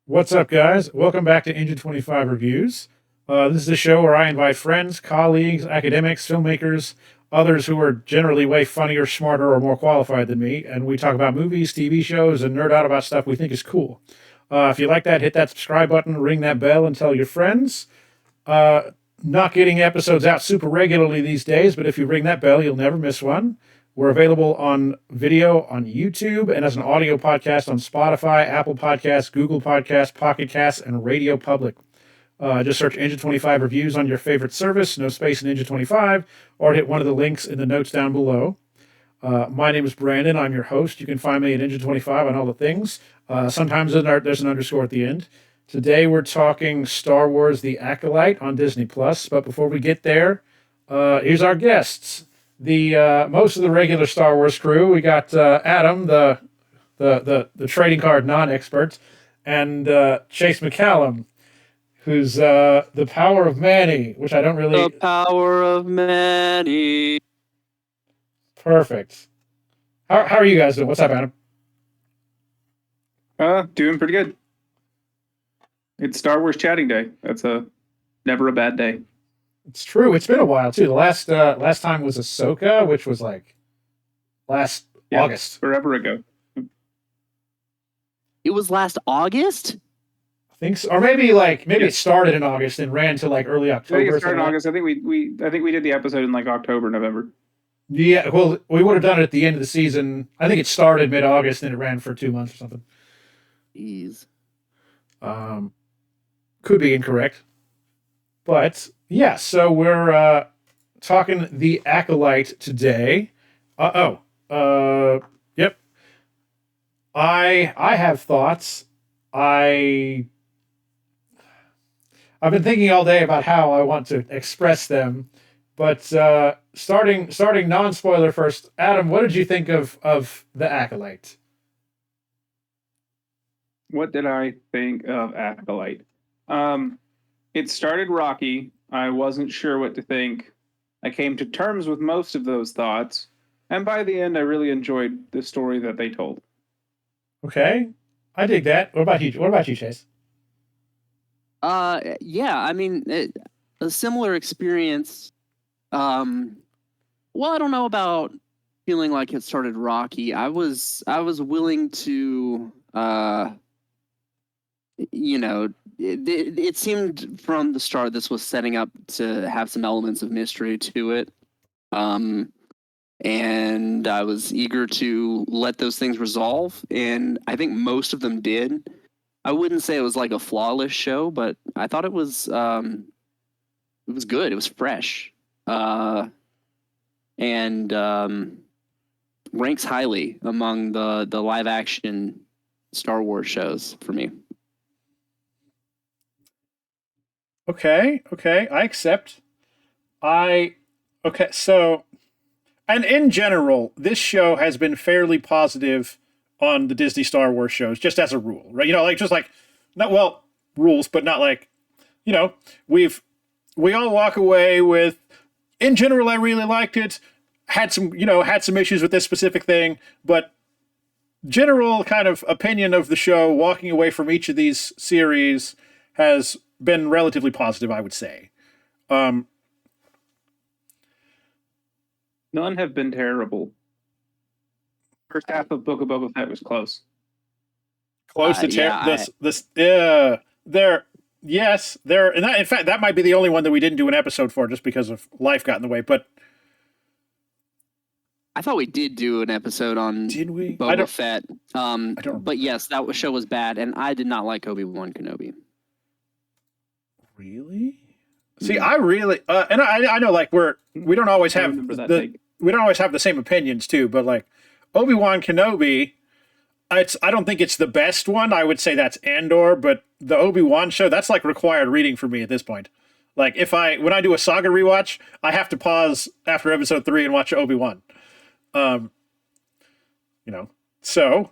What's up, guys? Welcome back to Engine25 Reviews. This is a show where I invite friends, colleagues, academics, filmmakers, others who are generally way funnier, smarter, or more qualified than me, and we talk about movies, TV shows, and nerd out about stuff we think is cool. If you like that, hit that subscribe button, ring that bell, and tell your friends. Uh, Not getting episodes out super regularly these days, but if you ring that bell, you'll never miss one. We're available on video on YouTube and as an audio podcast on Spotify, Apple Podcasts, Google Podcasts, Pocket Casts, and Radio Public. Just search Engine 25 Reviews on your favorite service, no space in Engine 25, or hit one of the links in the notes down below. My name is Brandon. I'm your host. You can find me at Engine 25 on all the things. Sometimes there's an underscore at the end. Today we're talking Star Wars: The Acolyte on Disney Plus. But before we get there, here's our guests. The most of the regular Star Wars crew. We got Adam, the trading card non-expert, and Chase McCallum, who's the power of Manny, which I don't really. The power of many. Perfect. How are you guys doing? What's up, Adam? Doing pretty good. It's Star Wars chatting day. That's never a bad day. It's true. It's been a while too. The last time was Ahsoka, which was like last August. Forever ago. It was last August? I think so. Or maybe it started in August and ran to like early I October. think or it started in something. August. I think we did the episode in like October, November. Yeah, well, we would have done it at the end of the season. I think it started mid-August and it ran for 2 months or something. Jeez. Could be incorrect, but yeah. So we're talking the Acolyte today. Yep. I have thoughts. I've been thinking all day about how I want to express them, but starting non-spoiler first. Adam, what did you think of the Acolyte? What did I think of Acolyte? It started rocky. I wasn't sure what to think. I came to terms with most of those thoughts, and by the end, I really enjoyed the story that they told. Okay, I dig that. What about you? What about you, Chase? Yeah, I mean, a similar experience. Well, I don't know about feeling like it started rocky. I was willing to, it seemed from the start this was setting up to have some elements of mystery to it. And I was eager to let those things resolve, and I think most of them did. I wouldn't say it was like a flawless show, but I thought it was good. It was fresh, and ranks highly among the live action Star Wars shows for me. Okay, I accept. I okay, so and in general, this show has been fairly positive on the Disney Star Wars shows, just as a rule, right? Like just like not well rules, but not like you know we all walk away with. In general, I really liked it. Had some issues with this specific thing, but general kind of opinion of the show, walking away from each of these series has been relatively positive, I would say. Um, None have been terrible. First half of Book of Boba Fett was close. Close to there. Yes, there, and that, in fact, that might be the only one that we didn't do an episode for, just because of life got in the way. But I thought we did do an episode on did we? Boba Fett. I don't. But yes, that show was bad, and I did not like Obi-Wan Kenobi. Really? See, I really, and I know like we don't always have we don't always have the same opinions too, but like Obi-Wan Kenobi, I don't think it's the best one. I would say that's Andor, but the Obi-Wan show, that's like required reading for me at this point. Like when I do a saga rewatch, I have to pause after episode 3 and watch Obi-Wan. So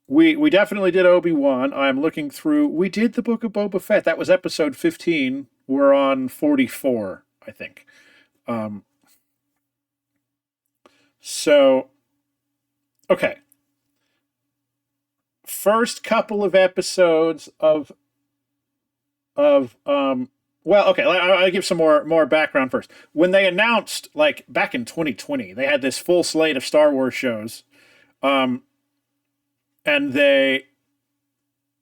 we definitely did Obi-Wan. I'm looking through. We did the Book of Boba Fett. That was episode 15. We're on 44, I think. So okay. first couple of episodes of well, okay, I'll give some more background first. When they announced, like back in 2020, they had this full slate of Star Wars shows, and it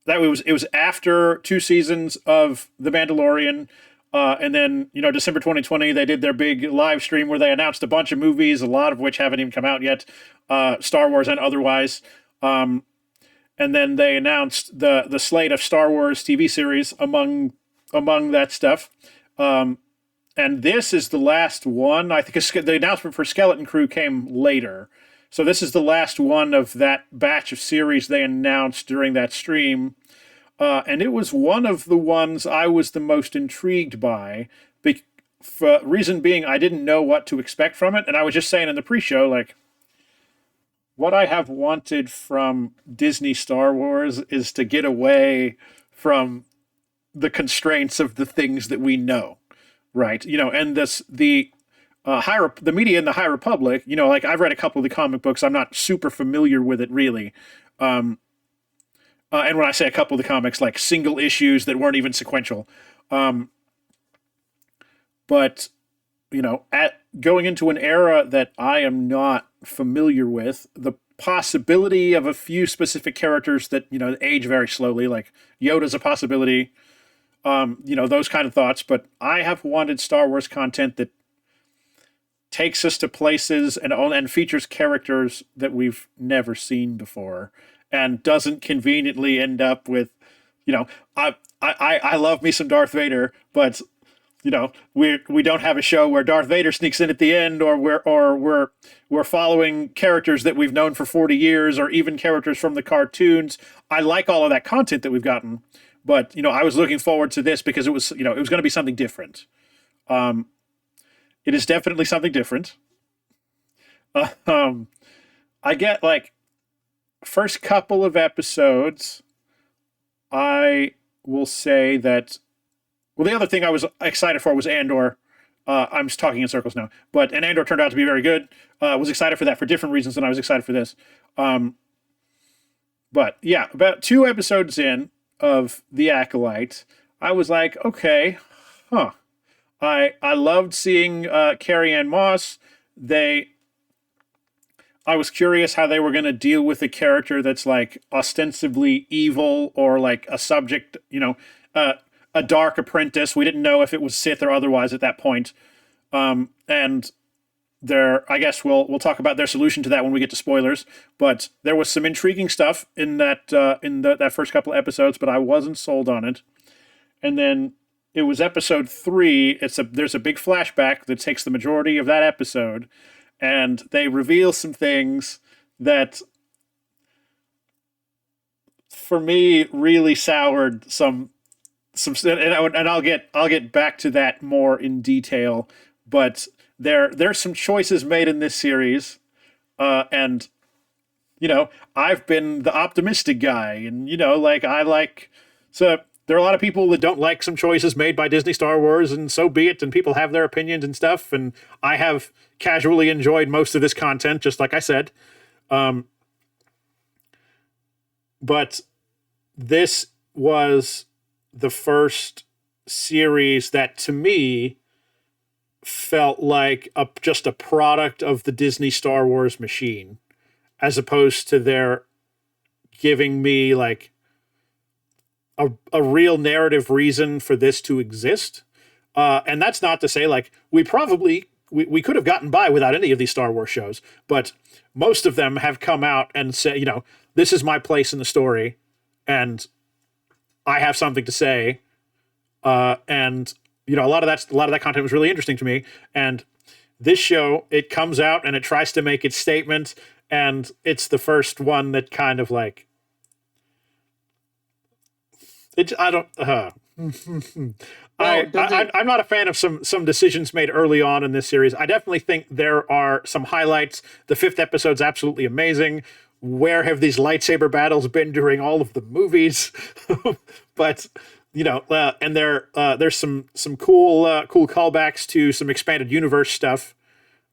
was after 2 seasons of The Mandalorian, and then December 2020 they did their big live stream where they announced a bunch of movies, a lot of which haven't even come out yet, Star Wars and otherwise. And then they announced the slate of Star Wars TV series among that stuff. And this is the last one. I think the announcement for Skeleton Crew came later. So this is the last one of that batch of series they announced during that stream. And it was one of the ones I was the most intrigued by. For reason being, I didn't know what to expect from it. And I was just saying in the pre-show, like, what I have wanted from Disney Star Wars is to get away from the constraints of the things that we know, right? And the media in the High Republic, like I've read a couple of the comic books. I'm not super familiar with it really. And when I say a couple of the comics, like single issues that weren't even sequential. But at going into an era that I am not familiar with, the possibility of a few specific characters that age very slowly, like Yoda's a possibility, those kind of thoughts. But I have wanted Star Wars content that takes us to places and features characters that we've never seen before, and doesn't conveniently end up with, I love me some Darth Vader, but we don't have a show where Darth Vader sneaks in at the end, or we're following characters that we've known for 40 years, or even characters from the cartoons. I like all of that content that we've gotten, but I was looking forward to this because it was it was going to be something different. It is definitely something different. I get like first couple of episodes, I will say that. Well, the other thing I was excited for was Andor. I'm just talking in circles now, and Andor turned out to be very good. Was excited for that for different reasons than I was excited for this. But yeah, about 2 episodes in of The Acolyte, I was like, okay, huh. I loved seeing Carrie-Anne Moss. I was curious how they were going to deal with a character that's like ostensibly evil, or like a subject, a dark apprentice. We didn't know if it was Sith or otherwise at that point. And I guess we'll talk about their solution to that when we get to spoilers. But there was some intriguing stuff in that first couple of episodes, but I wasn't sold on it. And then it was episode 3. There's a big flashback that takes the majority of that episode, and they reveal some things that, for me, really soured some, and I'll get back to that more in detail. But there's some choices made in this series, and I've been the optimistic guy, and so there are a lot of people that don't like some choices made by Disney Star Wars, and so be it, and people have their opinions and stuff, and I have casually enjoyed most of this content, just like I said. But this was the first series that, to me, felt like just a product of the Disney Star Wars machine, as opposed to their giving me like a real narrative reason for this to exist. And that's not to say like we could have gotten by without any of these Star Wars shows, but most of them have come out and said, this is my place in the story, and I have something to say. And a lot of that content was really interesting to me. And this show, it comes out and it tries to make its statement, and it's the first one that kind of like, I'm not a fan of some decisions made early on in this series. I definitely think there are some highlights. The 5th episode's absolutely amazing. Where have these lightsaber battles been during all of the movies? But and there's some cool callbacks to some expanded universe stuff.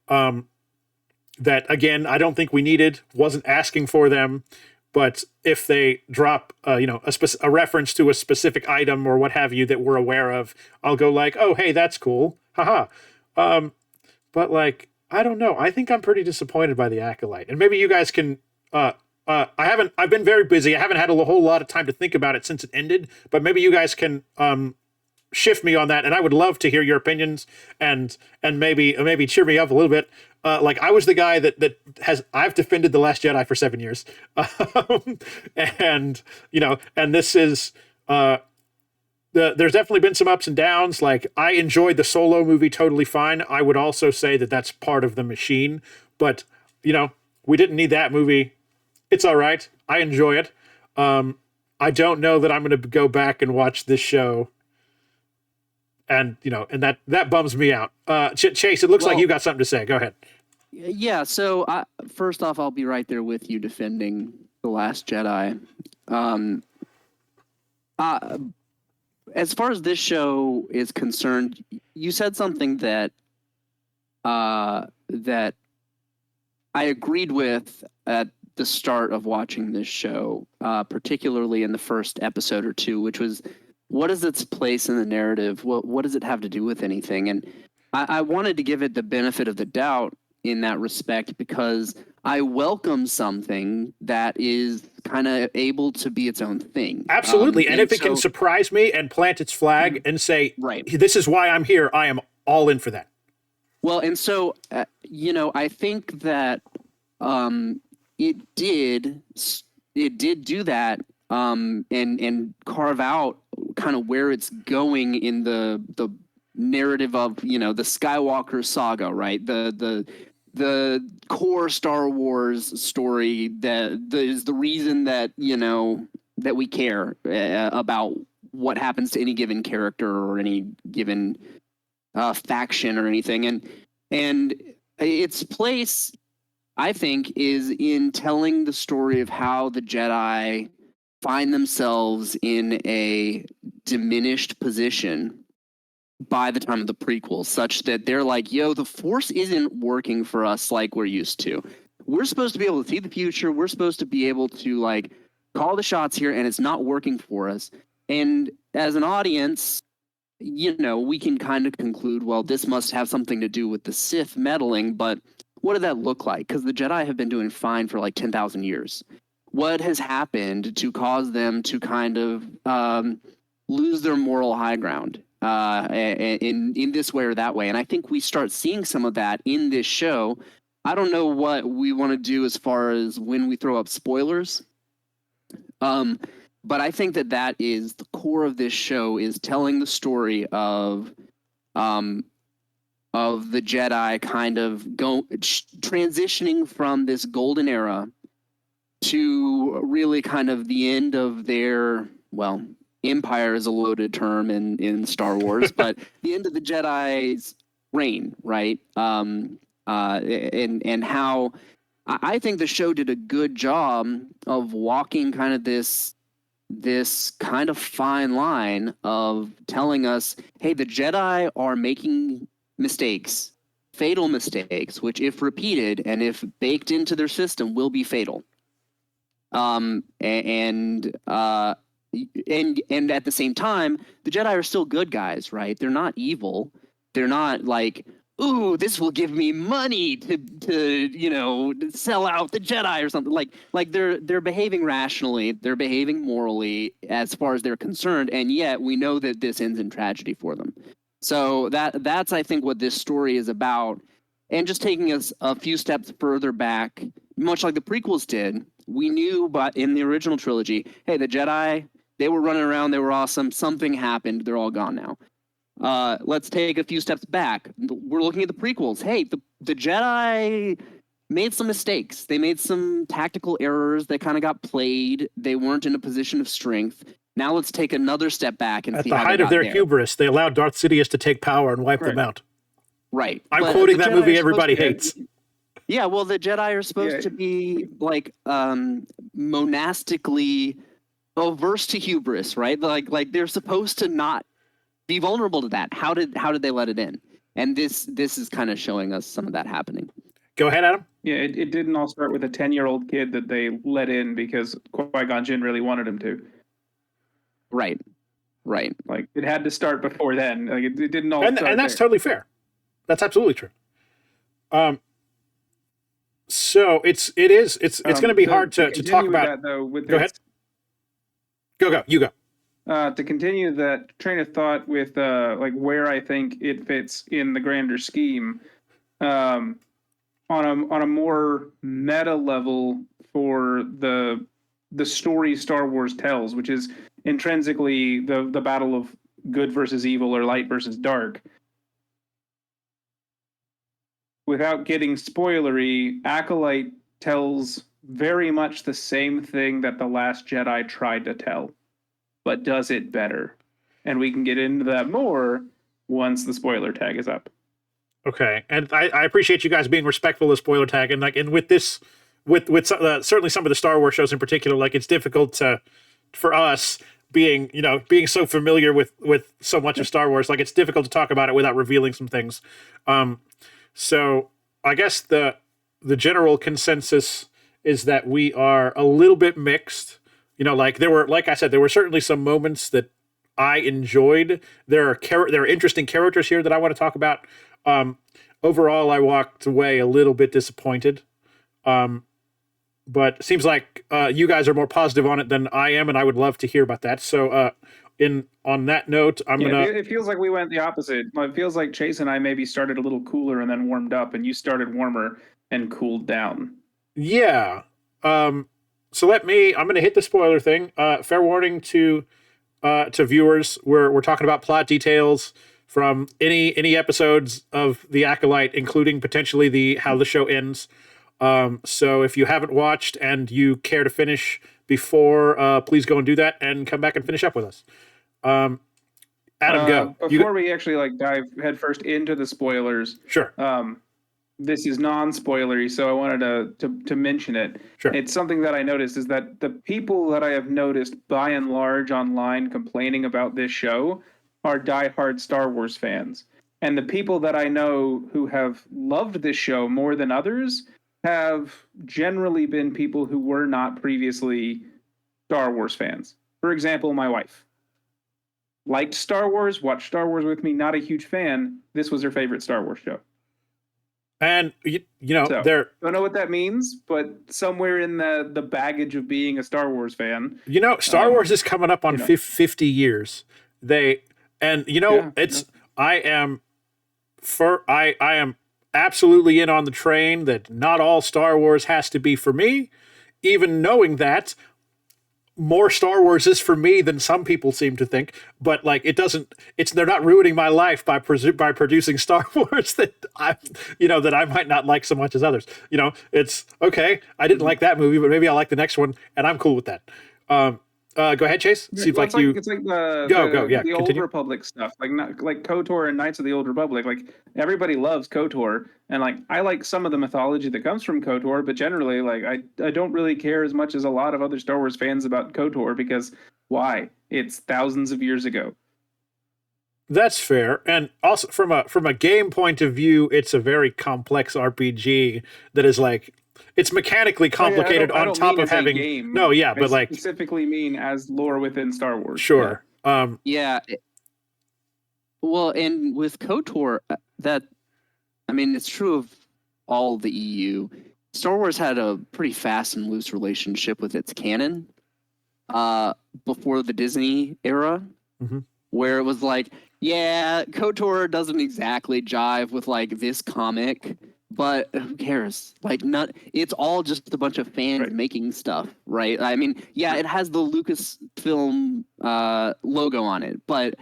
That again, I don't think we needed. Wasn't asking for them. but if they drop, a reference to a specific item or what have you that we're aware of, I'll go like, oh, hey, that's cool. Haha. But like, I don't know. I think I'm pretty disappointed by the Acolyte, and maybe you guys can. I've been very busy. I haven't had a whole lot of time to think about it since it ended. But maybe you guys can shift me on that, and I would love to hear your opinions and maybe cheer me up a little bit. Like I was the guy I've defended The Last Jedi for 7 years, and this is. There's definitely been some ups and downs. Like I enjoyed the Solo movie totally fine. I would also say that that's part of the machine, but we didn't need that movie. It's all right. I enjoy it. I don't know that I'm going to go back and watch this show. And that bums me out. Chase, it looks like you got something to say. Go ahead. Yeah. So first off, I'll be right there with you defending The Last Jedi. As far as this show is concerned, you said something that that I agreed with at the start of watching this show, particularly in the first episode or two, which was, what is its place in the narrative? What does it have to do with anything? And I wanted to give it the benefit of the doubt in that respect, because I welcome something that is kind of able to be its own thing. Absolutely. And if it can surprise me and plant its flag and say, right, this is why I'm here, I am all in for that. Well, and so, I think that it did do that and carve out kind of where it's going in the narrative of, the Skywalker saga, right? The core Star Wars story that is the reason that, that we care about what happens to any given character or any given faction or anything. And its place, I think, is in telling the story of how the Jedi find themselves in a diminished position by the time of the prequels, such that they're like, yo, the Force isn't working for us like we're used to. We're supposed to be able to see the future. We're supposed to be able to like call the shots here, and it's not working for us. And as an audience, we can kind of conclude, well, this must have something to do with the Sith meddling, but what did that look like? Because the Jedi have been doing fine for like 10,000 years. What has happened to cause them to kind of lose their moral high ground in this way or that way? And I think we start seeing some of that in this show. I don't know what we want to do as far as when we throw up spoilers. But I think that is the core of this show, is telling the story of the Jedi kind of transitioning from this golden era to really kind of the end of their, well, empire is a loaded term in Star Wars, but the end of the Jedi's reign, right? And how I think the show did a good job of walking kind of this kind of fine line of telling us, hey, the Jedi are making mistakes, fatal mistakes, which if repeated and if baked into their system will be fatal. And at the same time, the Jedi are still good guys, right? They're not evil. They're not like, ooh, this will give me money to sell out the Jedi or something. Like they're behaving rationally, they're behaving morally as far as they're concerned, and yet we know that this ends in tragedy for them. So that's I think what this story is about. And just taking us a few steps further back, much like the prequels did, we knew, but in the original trilogy, hey, the Jedi, they were running around, they were awesome, something happened, they're all gone now. Let's take a few steps back. We're looking at the prequels. Hey, the Jedi made some mistakes. They made some tactical errors. They kind of got played. They weren't in a position of strength. Now let's take another step back and at see the how height they of their got there. hubris, they allowed Darth Sidious to take power and wipe them out. Right. I'm But quoting the that Jedi movie are everybody supposed to- hates. Yeah, well, the Jedi are supposed to be like monastically averse to hubris, right? Like they're supposed to not be vulnerable to that. How did they let it in? And this is kind of showing us some of that happening. Go ahead, Adam. Yeah, it didn't all start with a 10-year-old kid that they let in because Qui-Gon Jinn really wanted him to. Right. Like, it had to start before then. Like, it didn't all And start that's there. totally fair. That's absolutely true. So it's going to be hard to talk about. That, though, Go ahead. Go. You go. To continue that train of thought with like where I think it fits in the grander scheme, on a more meta level for the story Star Wars tells, which is intrinsically the battle of good versus evil or light versus dark. Without getting spoilery, Acolyte tells very much the same thing that The Last Jedi tried to tell, but does it better. And we can get into that more once the spoiler tag is up. Okay, and I appreciate you guys being respectful of spoiler tag, and like, and with this, with certainly some of the Star Wars shows in particular, like it's difficult for us being so familiar with so much of Star Wars, like it's difficult to talk about it without revealing some things. So I guess the general consensus is that we are a little bit mixed. Like I said, there were certainly some moments that I enjoyed. There are interesting characters here that I want to talk about. Overall, I walked away a little bit disappointed. But it seems like you guys are more positive on it than I am, and I would love to hear about that. So on that note, it feels like we went the opposite. It feels like Chase and I maybe started a little cooler and then warmed up, and you started warmer and cooled down. Yeah. So I'm going to hit the spoiler thing. Fair warning to viewers. We're talking about plot details from any episodes of The Acolyte, including potentially how the show ends. So if you haven't watched and you care to finish before, please go and do that and come back and finish up with us. Adam, go. Before we actually dive headfirst into the spoilers. Sure. This is non-spoilery, so I wanted to mention it. Sure. It's something that I noticed is that the people that I have noticed by and large online complaining about this show are diehard Star Wars fans. And the people that I know who have loved this show more than others have generally been people who were not previously Star Wars fans. For example, my wife liked Star Wars, watched Star Wars with me, not a huge fan. This was her favorite Star Wars show. And don't know what that means, but somewhere in the baggage of being a Star Wars fan, Star Wars is coming up on 50 years. I am absolutely in on the train that not all Star Wars has to be for me, even knowing that more Star Wars is for me than some people seem to think. But they're not ruining my life by producing Star Wars that I might not like so much as others. It's okay. I didn't like that movie, but maybe I like the next one, and I'm cool with that. Go ahead, Chase. Seems it's like the Old Republic stuff, like KOTOR and Knights of the Old Republic. Like everybody loves KOTOR, and I like some of the mythology that comes from KOTOR, but generally, I don't really care as much as a lot of other Star Wars fans about KOTOR because why? It's thousands of years ago. That's fair, and also from a game point of view, it's a very complex RPG that is it's mechanically complicated on top of having game. No, yeah, but I specifically mean as lore within Star Wars. Sure. Yeah. Well, and with KOTOR, it's true of all the EU. Star Wars had a pretty fast and loose relationship with its canon before the Disney era, where it was KOTOR doesn't exactly jive with this comic. But who cares? It's all just a bunch of fans making stuff, right? It has the Lucasfilm logo on it, but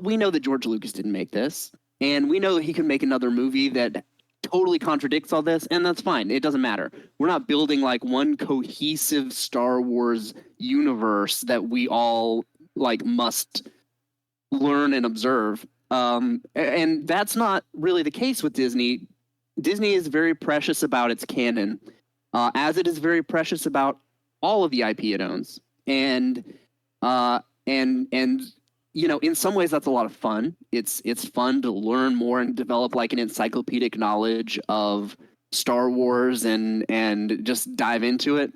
we know that George Lucas didn't make this, and we know that he can make another movie that totally contradicts all this, and that's fine. It doesn't matter. We're not building one cohesive Star Wars universe that we all must learn and observe. And that's not really the case with Disney. Disney is very precious about its canon, as it is very precious about all of the IP it owns. And in some ways that's a lot of fun. It's fun to learn more and develop an encyclopedic knowledge of Star Wars and just dive into it.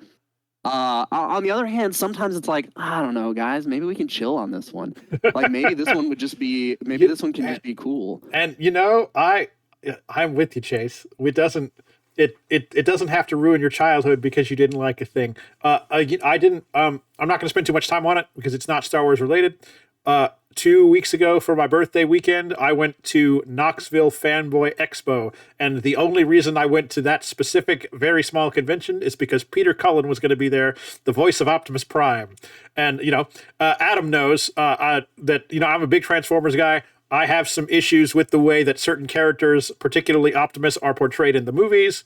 On the other hand, sometimes it's like, I don't know, guys, maybe we can chill on this one. Like maybe this one would just be, maybe this one can just be cool. And I'm with you, Chase. It doesn't have to ruin your childhood because you didn't like a thing. I didn't. I'm not going to spend too much time on it because it's not Star Wars related. 2 weeks ago for my birthday weekend, I went to Knoxville Fanboy Expo, and the only reason I went to that specific, very small convention is because Peter Cullen was going to be there, the voice of Optimus Prime. And Adam knows that I'm a big Transformers guy. I have some issues with the way that certain characters, particularly Optimus, are portrayed in the movies.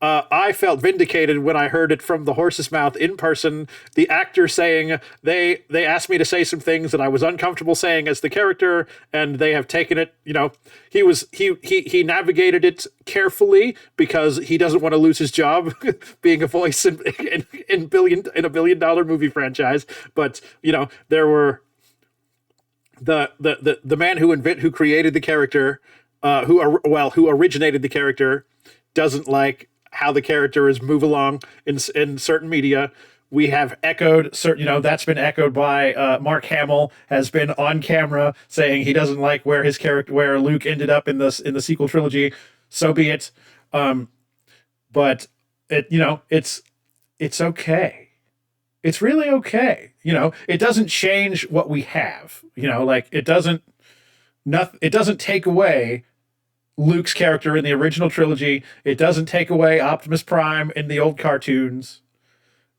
I felt vindicated when I heard it from the horse's mouth in person. The actor saying they asked me to say some things that I was uncomfortable saying as the character, and they have taken it. He navigated it carefully because he doesn't want to lose his job being a voice in a $1 billion movie franchise. But there were the man who created the character, who originated the character, doesn't like how the characters move along in certain media. We have echoed certain, that's been echoed by Mark Hamill has been on camera saying he doesn't like where Luke ended up in the sequel trilogy. So be it. But it's okay. It's really okay. It doesn't change what we have. It doesn't take away Luke's character in the original trilogy. It doesn't take away Optimus Prime in the old cartoons.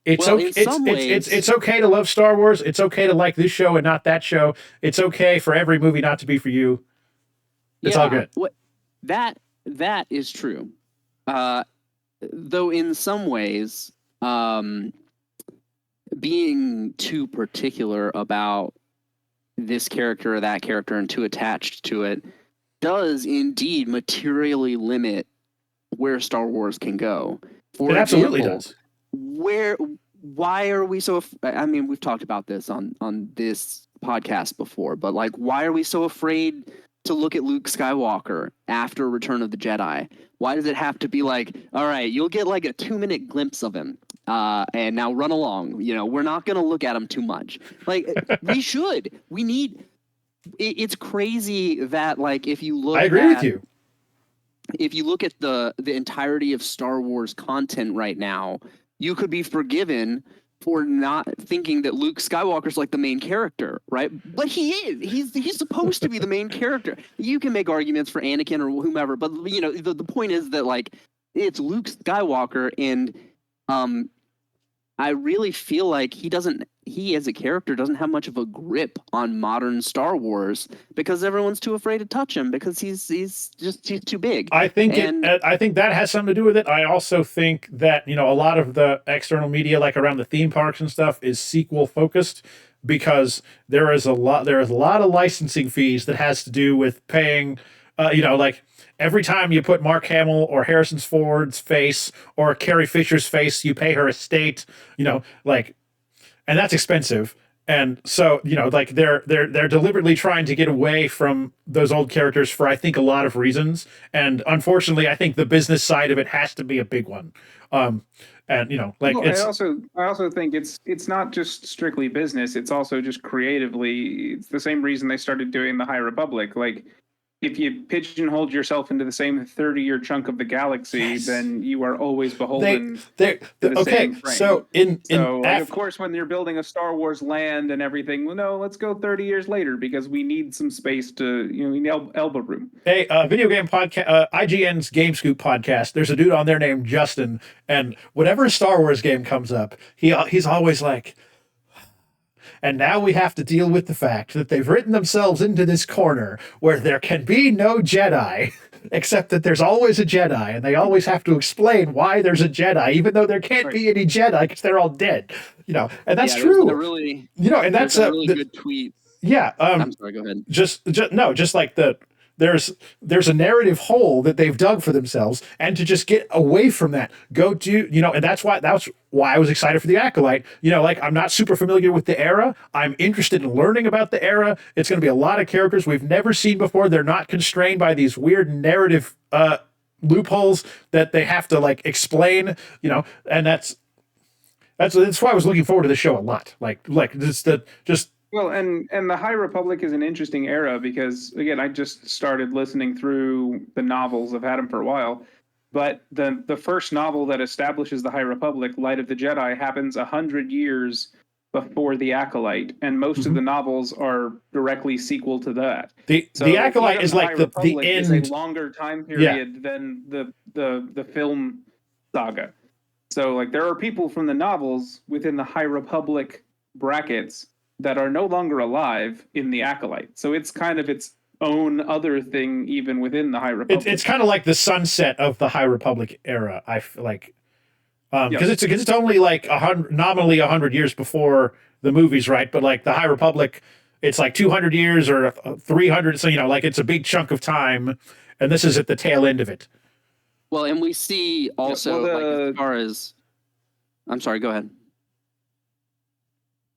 It's okay to love Star Wars. It's okay to like this show and not that show. It's okay for every movie not to be for you. It's all good. That is true. Though in some ways, being too particular about this character or that character and too attached to it does indeed materially limit where Star Wars can go. It absolutely does. Why are we so? I mean, we've talked about this on this podcast before, but why are we so afraid to look at Luke Skywalker after Return of the Jedi? Why does it have to be all right, you'll get a 2-minute glimpse of him, and now run along. We're not going to look at him too much. We should. We need. It's crazy that if you look. I agree with you. If you look at the entirety of Star Wars content right now, you could be forgiven for not thinking that Luke Skywalker's the main character, right? But he is. He's supposed to be the main character. You can make arguments for Anakin or whomever, but the point is that it's Luke Skywalker, and I really feel like he as a character doesn't have much of a grip on modern Star Wars because everyone's too afraid to touch him because he's too big. I think that has something to do with it. I also think that, a lot of the external media, around the theme parks and stuff, is sequel focused because there is a lot of licensing fees that has to do with paying, every time you put Mark Hamill or Harrison Ford's face or Carrie Fisher's face, you pay her estate, and that's expensive. And so, they're deliberately trying to get away from those old characters for, I think, a lot of reasons. And unfortunately, I think the business side of it has to be a big one. I also think it's not just strictly business. It's also just creatively. It's the same reason they started doing the High Republic. If you pigeonhole yourself into the same 30-year chunk of the galaxy, yes, then you are always beholden to the same frame. So of course, when you're building a Star Wars land and everything, well, no, let's go 30 years later because we need some space to, we need elbow room. Hey, video game podcast, IGN's Game Scoop podcast. There's a dude on there named Justin, and whenever a Star Wars game comes up, he's always like, and now we have to deal with the fact that they've written themselves into this corner where there can be no Jedi, except that there's always a Jedi, and they always have to explain why there's a Jedi, even though there can't be any Jedi because they're all dead. And that's true. And that's a really good tweet. Yeah. I'm sorry. Go ahead. Just like there's a narrative hole that they've dug for themselves, and to just get away from that, and that's why I was excited for the Acolyte. I'm not super familiar with the era. I'm interested in learning about the era. It's going to be a lot of characters we've never seen before. They're not constrained by these weird narrative loopholes that they have to like explain, and that's why I was looking forward to the show a lot. Like just Well, and the High Republic is an interesting era because again, I just started listening through the novels. I've had them for a while, but the first novel that establishes the High Republic, Light of the Jedi, happens 100 years before the Acolyte, and most of the novels are directly sequel to that. the Acolyte is like High the Republic end. is a longer time period than the film saga. So like there are people from the novels within the High Republic brackets that are no longer alive in the Acolyte. So it's kind of its own other thing even within the High Republic. It's kind of like the sunset of the High Republic era. I feel like because it's only like nominally 100 years before the movies, right? But like the High Republic, it's like 200 years or 300. So like it's a big chunk of time, and this is at the tail end of it. Well, and we see also like as far as, I'm sorry, go ahead.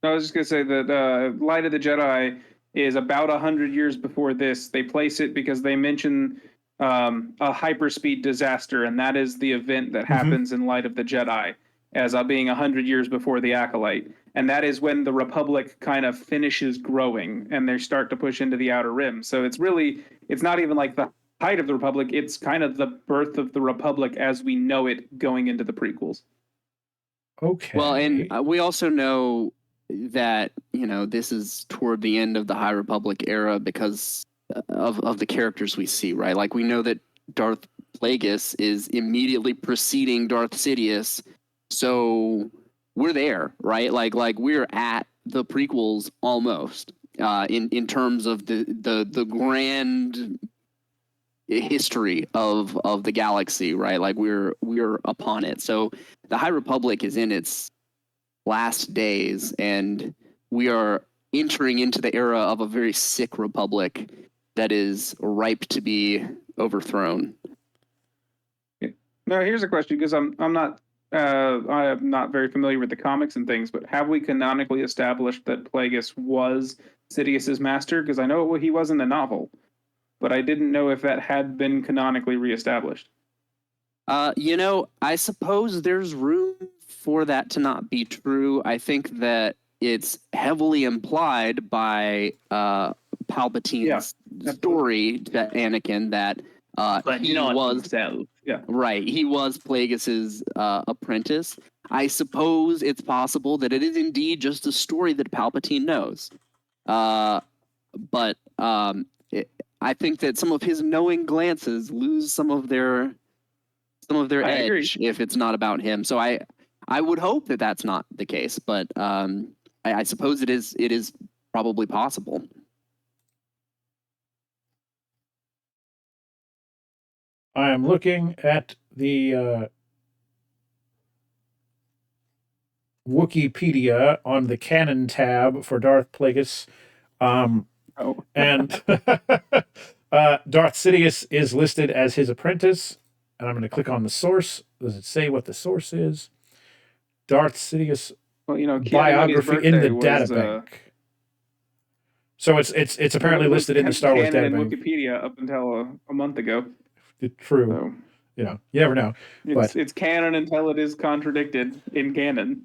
I was just gonna say that Light of the Jedi is about 100 years before this. They place it because they mention a hyperspeed disaster, and that is the event that happens in Light of the Jedi as being 100 years before the Acolyte. And that is when the Republic kind of finishes growing and they start to push into the Outer Rim. So it's not even like the height of the Republic, it's kind of the birth of the Republic as we know it going into the prequels. Okay. Well, and we also know that, this is toward the end of the High Republic era because of the characters we see, right? Like we know that Darth Plagueis is immediately preceding Darth Sidious, so we're there, right? Like we're at the prequels almost in terms of the grand history of the galaxy, right? Like we're upon it. So the High Republic is in its last days, and we are entering into the era of a very sick republic that is ripe to be overthrown. Now, here's a question because I'm not very familiar with the comics and things, but have we canonically established that Plagueis was Sidious's master? Because I know he was in the novel, but I didn't know if that had been canonically reestablished. I suppose there's room for that to not be true. I think that it's heavily implied by Palpatine's story to Anakin that but he was himself. Yeah. Right. He was Plagueis's apprentice. I suppose it's possible that it is indeed just a story that Palpatine knows. But I think that some of his knowing glances lose some of their edge if it's not about him. So I would hope that that's not the case, but I suppose it is probably possible. I am looking at the Wikipedia on the canon tab for Darth Plagueis. And Darth Sidious is listed as his apprentice. And I'm going to click on the source. Does it say what the source is? Darth Sidious biography in the databank. So it's apparently listed in the Star Wars databank. Wikipedia up until a month ago. True. So, you never know. It's canon until it is contradicted in canon.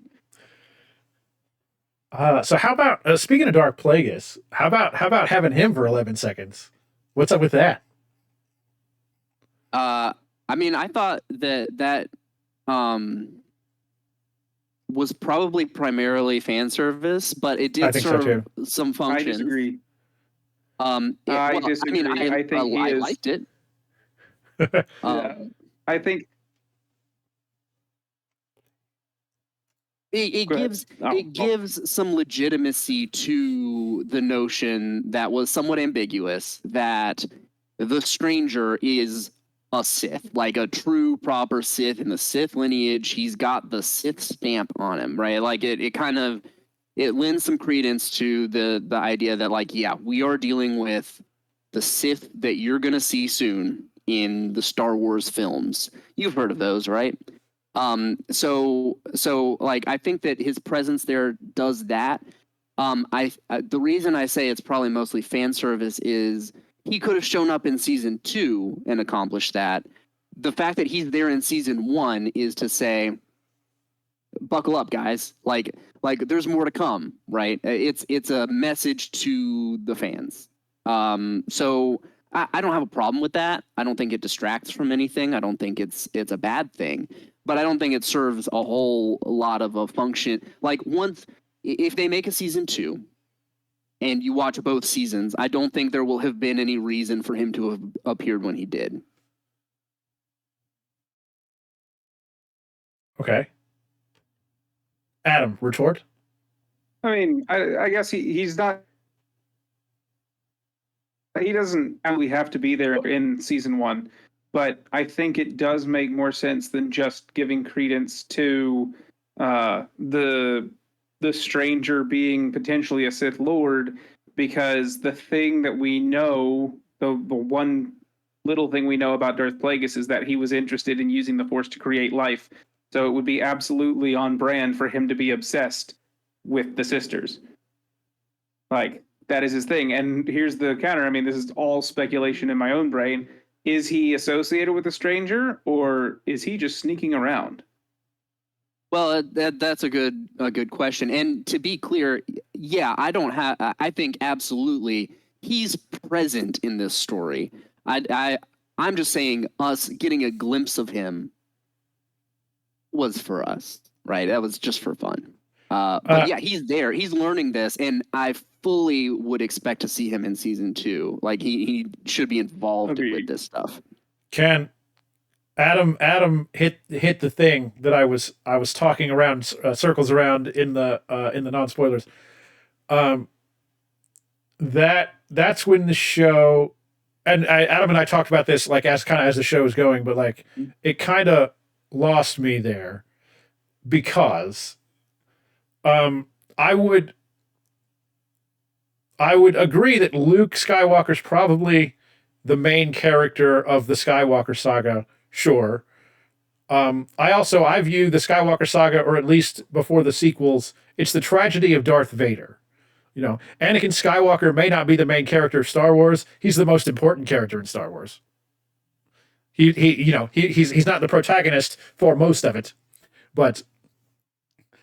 So how about speaking of Darth Plagueis? How about having him for 11 seconds? What's up with that? I mean, I thought that was probably primarily fan service, but it did serve some function. I disagree. I disagree. I mean, I liked it. I think it gives some legitimacy to the notion that was somewhat ambiguous that the stranger is a Sith, like a true proper Sith in the Sith lineage. He's got the Sith stamp on him, right? Like it lends some credence to the idea that we are dealing with the Sith that you're gonna see soon in the Star Wars films. You've heard of those, right? So I think that his presence there does that. The reason I say it's probably mostly fan service is he could have shown up in season 2 and accomplished that, the fact that he's there in season 1 is to say, buckle up, guys. Like there's more to come, right? It's a message to the fans. So I don't have a problem with that. I don't think it distracts from anything. I don't think it's a bad thing, but I don't think it serves a whole lot of a function. Like, if they make a season 2 and you watch both seasons, I don't think there will have been any reason for him to have appeared when he did. Okay. Adam, retort? I mean, I guess he's not. He doesn't really have to be there in season 1, but I think it does make more sense than just giving credence to the stranger being potentially a Sith Lord, because the thing that we know, the one little thing we know about Darth Plagueis, is that he was interested in using the Force to create life. So it would be absolutely on brand for him to be obsessed with the sisters. Like, that is his thing. And here's the counter. I mean, this is all speculation in my own brain. Is he associated with a stranger, or is he just sneaking around? Well, that's a good question. And to be clear, yeah, I think absolutely he's present in this story. I'm just saying, us getting a glimpse of him was for us, right? That was just for fun. But yeah, he's there. He's learning this, and I fully would expect to see him in season 2. Like, he should be involved with this stuff. Can Adam hit the thing that I was talking around circles around in the non spoilers. That's when the show, and Adam and I talked about this like as the show was going, but like it kind of lost me there, because I would agree that Luke Skywalker's probably the main character of the Skywalker saga. Sure. I view the Skywalker saga, or at least before the sequels, it's the tragedy of Darth Vader. You know, Anakin Skywalker may not be the main character of Star Wars. He's the most important character in Star Wars. He's not the protagonist for most of it, but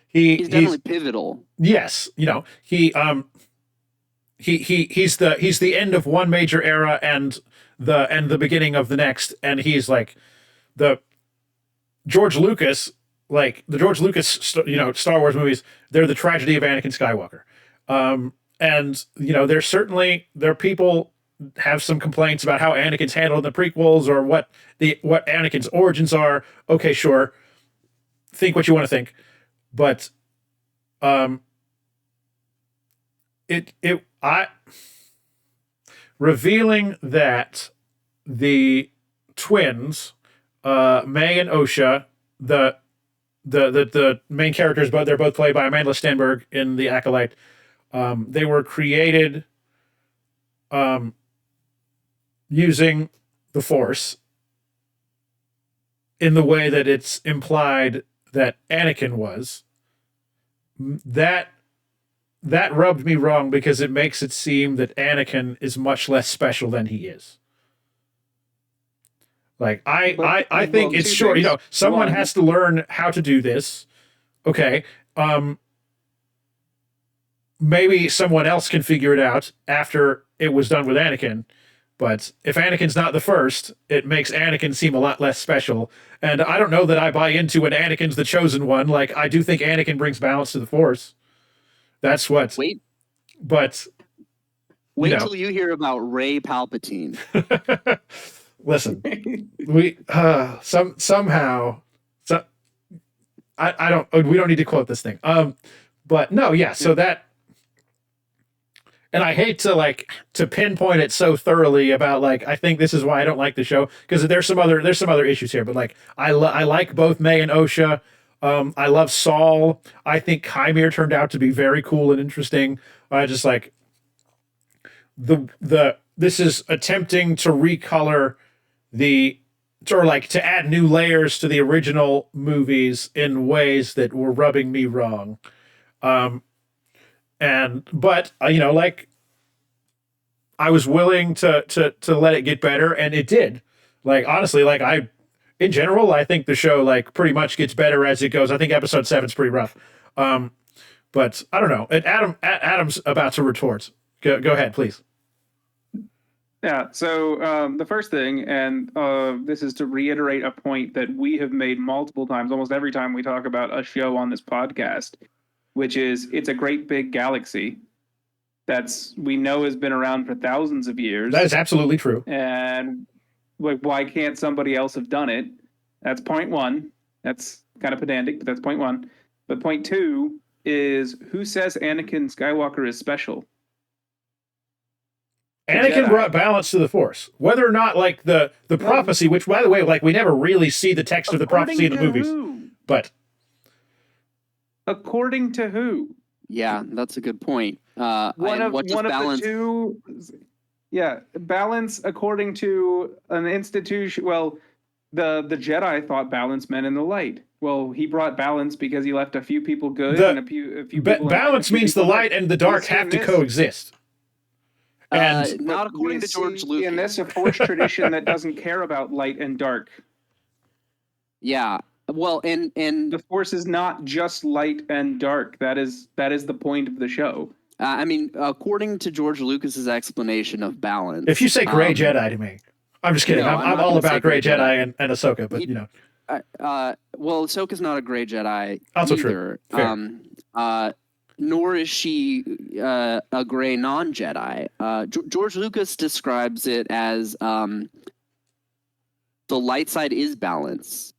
he's definitely pivotal. Yes, he's the end of one major era and the beginning of the next, and he's like the George Lucas, Star Wars movies. They're the tragedy of Anakin Skywalker. And there people have some complaints about how Anakin's handled in the prequels, or what Anakin's origins are. Okay, sure. Think what you want to think, but revealing that the twins, May and Osha, the main characters, but they're both played by Amanda Stenberg in The Acolyte. They were created using the Force in the way that it's implied that Anakin was. That rubbed me wrong, because it makes it seem that Anakin is much less special than he is. Like, I think it's sure, someone has to learn how to do this. Okay. Maybe someone else can figure it out after it was done with Anakin. But if Anakin's not the first, it makes Anakin seem a lot less special. And I don't know that I buy into when Anakin's the chosen one. Like, I do think Anakin brings balance to the Force. That's what. Wait till you hear about Rey Palpatine. Listen, we somehow I don't. We don't need to quote this thing. But no, yeah. So that. And I hate to pinpoint it so thoroughly about, like, I think this is why I don't like the show, because there's some other issues here. But like, I like both May and Osha. I love Saul. I think Chimere turned out to be very cool and interesting. I just like this is attempting to recolor to add new layers to the original movies in ways that were rubbing me wrong. But I was willing to let it get better, and it did. Like, honestly, like in general, I think the show like pretty much gets better as it goes. I think episode 7's pretty rough. But I don't know. Adam's about to retort. Go ahead, please. Yeah. So the first thing, and this is to reiterate a point that we have made multiple times, almost every time we talk about a show on this podcast, which is it's a great big galaxy that's we know has been around for thousands of years. That is absolutely true. And like, why can't somebody else have done it? That's point one. That's kind of pedantic, but that's point one. But point two is who says Anakin Skywalker is special? Anakin brought balance to the Force. Whether or not, like, the prophecy, which, by the way, like, we never really see the text of the prophecy in the movies. Who? But according to who? Yeah, that's a good point. One of the two. Yeah, balance according to an institution. Well, the Jedi thought balance meant in the light. Well, he brought balance because he left a few people good and a few people. Balance means the light and the dark have to coexist. And not according to George Lucas. And that's a Force tradition that doesn't care about light and dark. Yeah. Well, and the Force is not just light and dark. That is the point of the show. I mean, according to George Lucas's explanation of balance. If you say Gray Jedi to me, I'm just kidding. No, I'm all about Gray Jedi and Ahsoka, but you know. Well, Ahsoka's not a Gray Jedi. Also either. True. Nor is she a gray non-Jedi. George Lucas describes it as the light side is balance,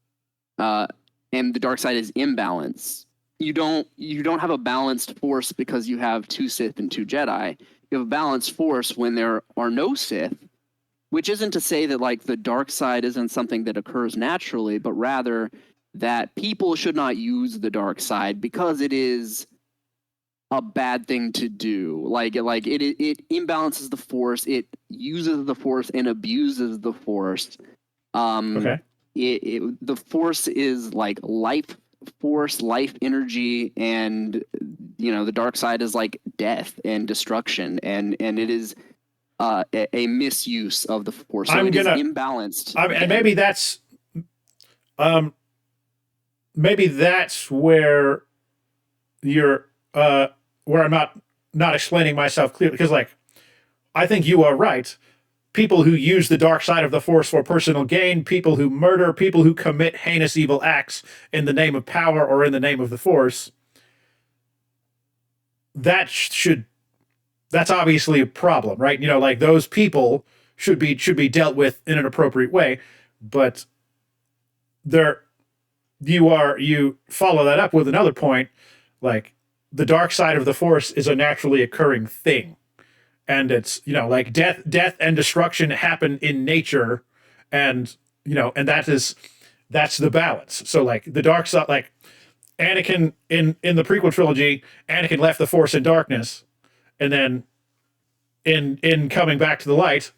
and the dark side is imbalance. You don't have a balanced Force because you have 2 Sith and 2 Jedi. You have a balanced Force when there are no Sith, which isn't to say that like the dark side isn't something that occurs naturally, but rather that people should not use the dark side because it is a bad thing to do. Like it imbalances the Force. It uses the Force and abuses the Force. Okay. The Force is like life force, life energy, and the dark side is like death and destruction, and it is a misuse of the Force. So it is imbalanced. And maybe that's where you're where I'm not explaining myself clearly, because like I think you are right. People who use the dark side of the Force for personal gain, people who murder, people who commit heinous evil acts in the name of power or in the name of the Force, that's obviously a problem, right? Like those people should be dealt with in an appropriate way, but you follow that up with another point, like the dark side of the Force is a naturally occurring thing. And it's, like death and destruction happen in nature, and and that's the balance. So like the dark side, like Anakin in the prequel trilogy, Anakin left the Force in darkness, and then in coming back to the light,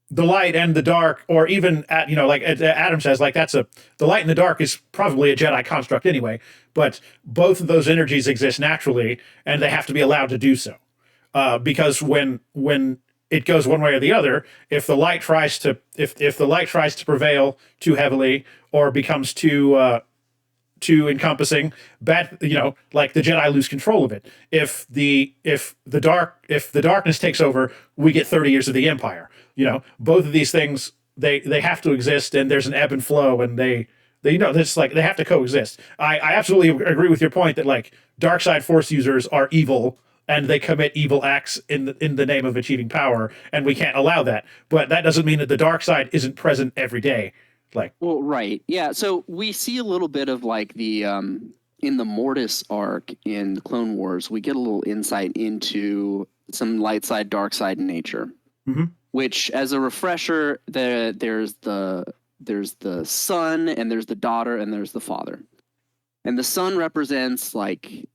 the light and the dark, or even like Adam says, like the light and the dark is probably a Jedi construct anyway, but both of those energies exist naturally, and they have to be allowed to do so. Because when it goes one way or the other, if the light tries to prevail too heavily or becomes too encompassing, like the Jedi lose control of it. If the darkness takes over, we get 30 years of the Empire. Both of these things, they have to exist, and there's an ebb and flow, and they it's like they have to coexist. I absolutely agree with your point that like dark side Force users are evil and they commit evil acts in the name of achieving power, and we can't allow that. But that doesn't mean that the dark side isn't present every day. Well, right. Yeah. So we see a little bit of like the in the Mortis arc in the Clone Wars, we get a little insight into some light side, dark side in nature. Mm-hmm. Which, as a refresher, there's the son, and there's the daughter, and there's the father. And the son represents like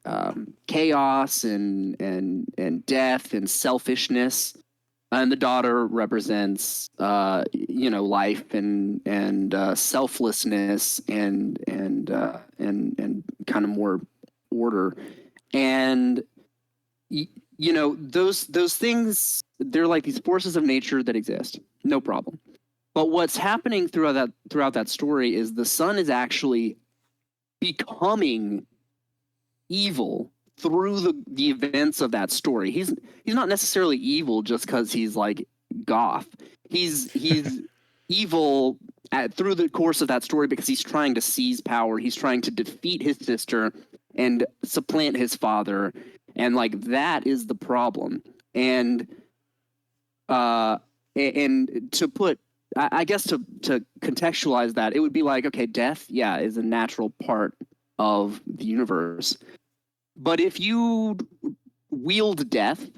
chaos and death and selfishness, and the daughter represents life and selflessness and kind of more order. And you know, those things, they're like these forces of nature that exist, no problem. But what's happening throughout that story is the son is actually becoming evil through the events of that story. He's not necessarily evil just because he's like goth. He's evil through the course of that story because he's trying to seize power. He's trying to defeat his sister and supplant his father, and like that is the problem. And to put, I guess to contextualize that, it would be like, okay, death, yeah, is a natural part of the universe. But if you wield death,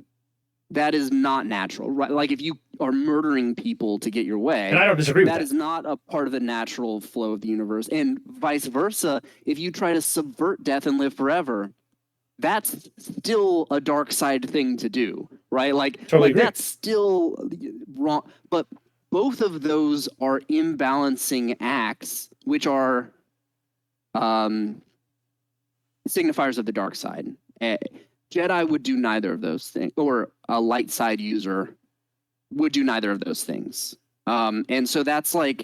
that is not natural, right? Like if you are murdering people to get your way, And I don't disagree with that that. is not a part of the natural flow of the universe. And vice versa, if you try to subvert death and live forever, that's still a dark side thing to do, right? Like, Totally agree. that's still wrong. But both of those are imbalancing acts, which are signifiers of the dark side. Jedi would do neither of those things, or a light side user would do neither of those things. And so that's why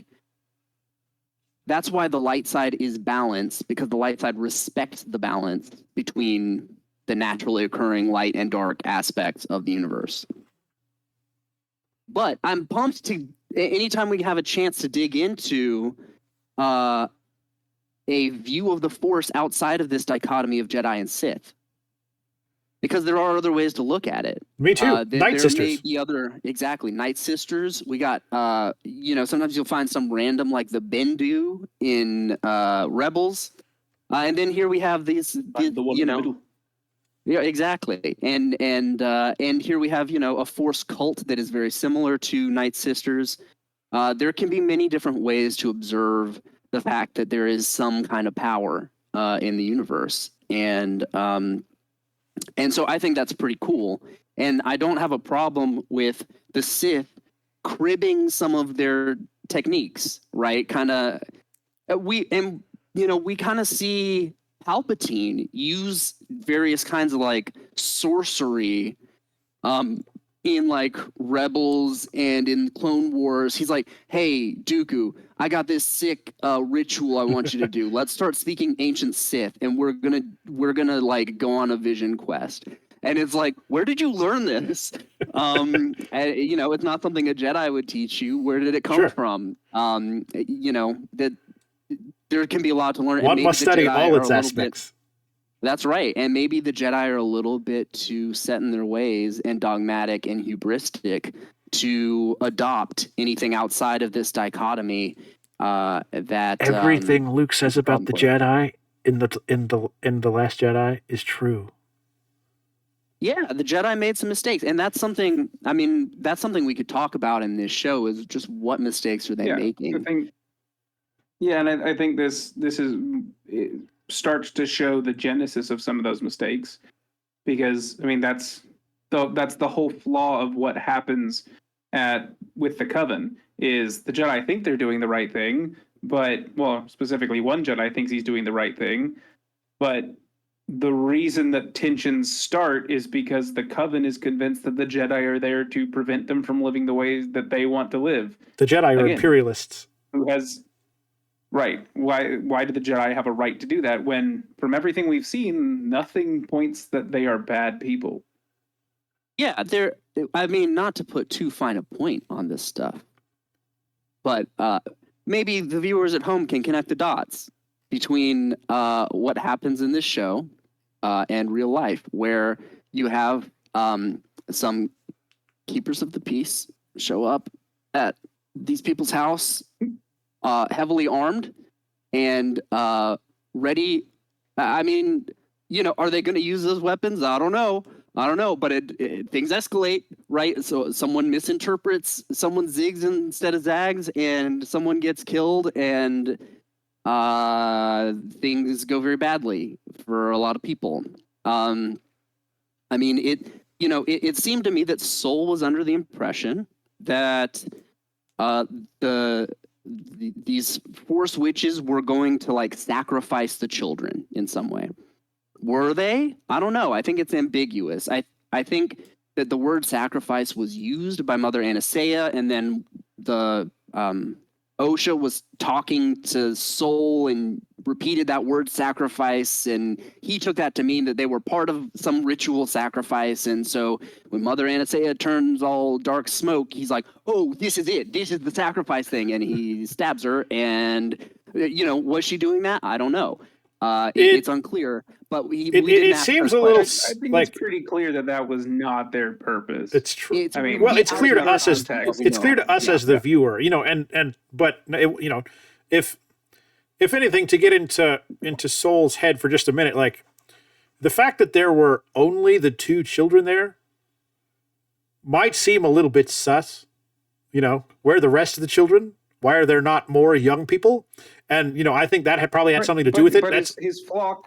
the light side is balanced, because the light side respects the balance between the naturally occurring light and dark aspects of the universe. But I'm pumped to, anytime we have a chance to dig into a view of the Force outside of this dichotomy of Jedi and Sith. Because there are other ways to look at it. Me too. Night Sisters. There may be other, exactly, Night Sisters. We got, sometimes you'll find some random, like the Bendu in Rebels. And then here we have these, The one in the middle. Yeah, exactly. And here we have, a Force cult that is very similar to Night Sisters. There can be many different ways to observe the fact that there is some kind of power in the universe. And so I think that's pretty cool. And I don't have a problem with the Sith cribbing some of their techniques, right? We kind of see Palpatine use various kinds of like sorcery in like Rebels and in Clone Wars. He's like, hey, Dooku, I got this sick ritual I want you to do. Let's start speaking ancient Sith, and we're gonna like go on a vision quest. And it's like, where did you learn this? It's not something a Jedi would teach you. Where did it come from? That there can be a lot to learn. One must study all its aspects. That's right. And maybe the Jedi are a little bit too set in their ways and dogmatic and hubristic to adopt anything outside of this dichotomy. That everything Luke says about the Jedi in the Last Jedi is true. Yeah, the Jedi made some mistakes, and that's something. I mean, that's something we could talk about in this show. Is just what mistakes are they making? I think this it starts to show the genesis of some of those mistakes, because I mean that's the whole flaw of what happens with the Coven is the Jedi think they're doing the right thing, but specifically one Jedi thinks he's doing the right thing, but the reason that tensions start is because the Coven is convinced that the Jedi are there to prevent them from living the ways that they want to live. The Jedi are imperialists. Right. Why do the Jedi have a right to do that when, from everything we've seen, nothing points that they are bad people? Yeah, not to put too fine a point on this stuff, but maybe the viewers at home can connect the dots between what happens in this show and real life, where you have some keepers of the peace show up at these people's house, heavily armed and ready. I mean, are they going to use those weapons? I don't know, but things escalate, right? So someone misinterprets, someone zigs instead of zags, and someone gets killed, and things go very badly for a lot of people. I mean, it seemed to me that Soul was under the impression that these Force witches were going to like sacrifice the children in some way. Were they? I don't know. I think it's ambiguous. I think that the word sacrifice was used by Mother Anastasia, and then the Osha was talking to Soul and repeated that word sacrifice, and he took that to mean that they were part of some ritual sacrifice. And so when Mother Anastasia turns all dark smoke, he's like, oh, this is it. This is the sacrifice thing. And he stabs her. And, was she doing that? I don't know. It's unclear, but we didn't it ask seems her a little questions. I think like it's pretty clear that was not their purpose. it's true. It's It's clear to us as context. it's clear to us as the viewer, but if anything, to get into Soul's head for just a minute, like the fact that there were only the 2 children there might seem a little bit sus. Where are the rest of the children? Why are there not more young people? And I think that had probably had something to do with it. But his flaw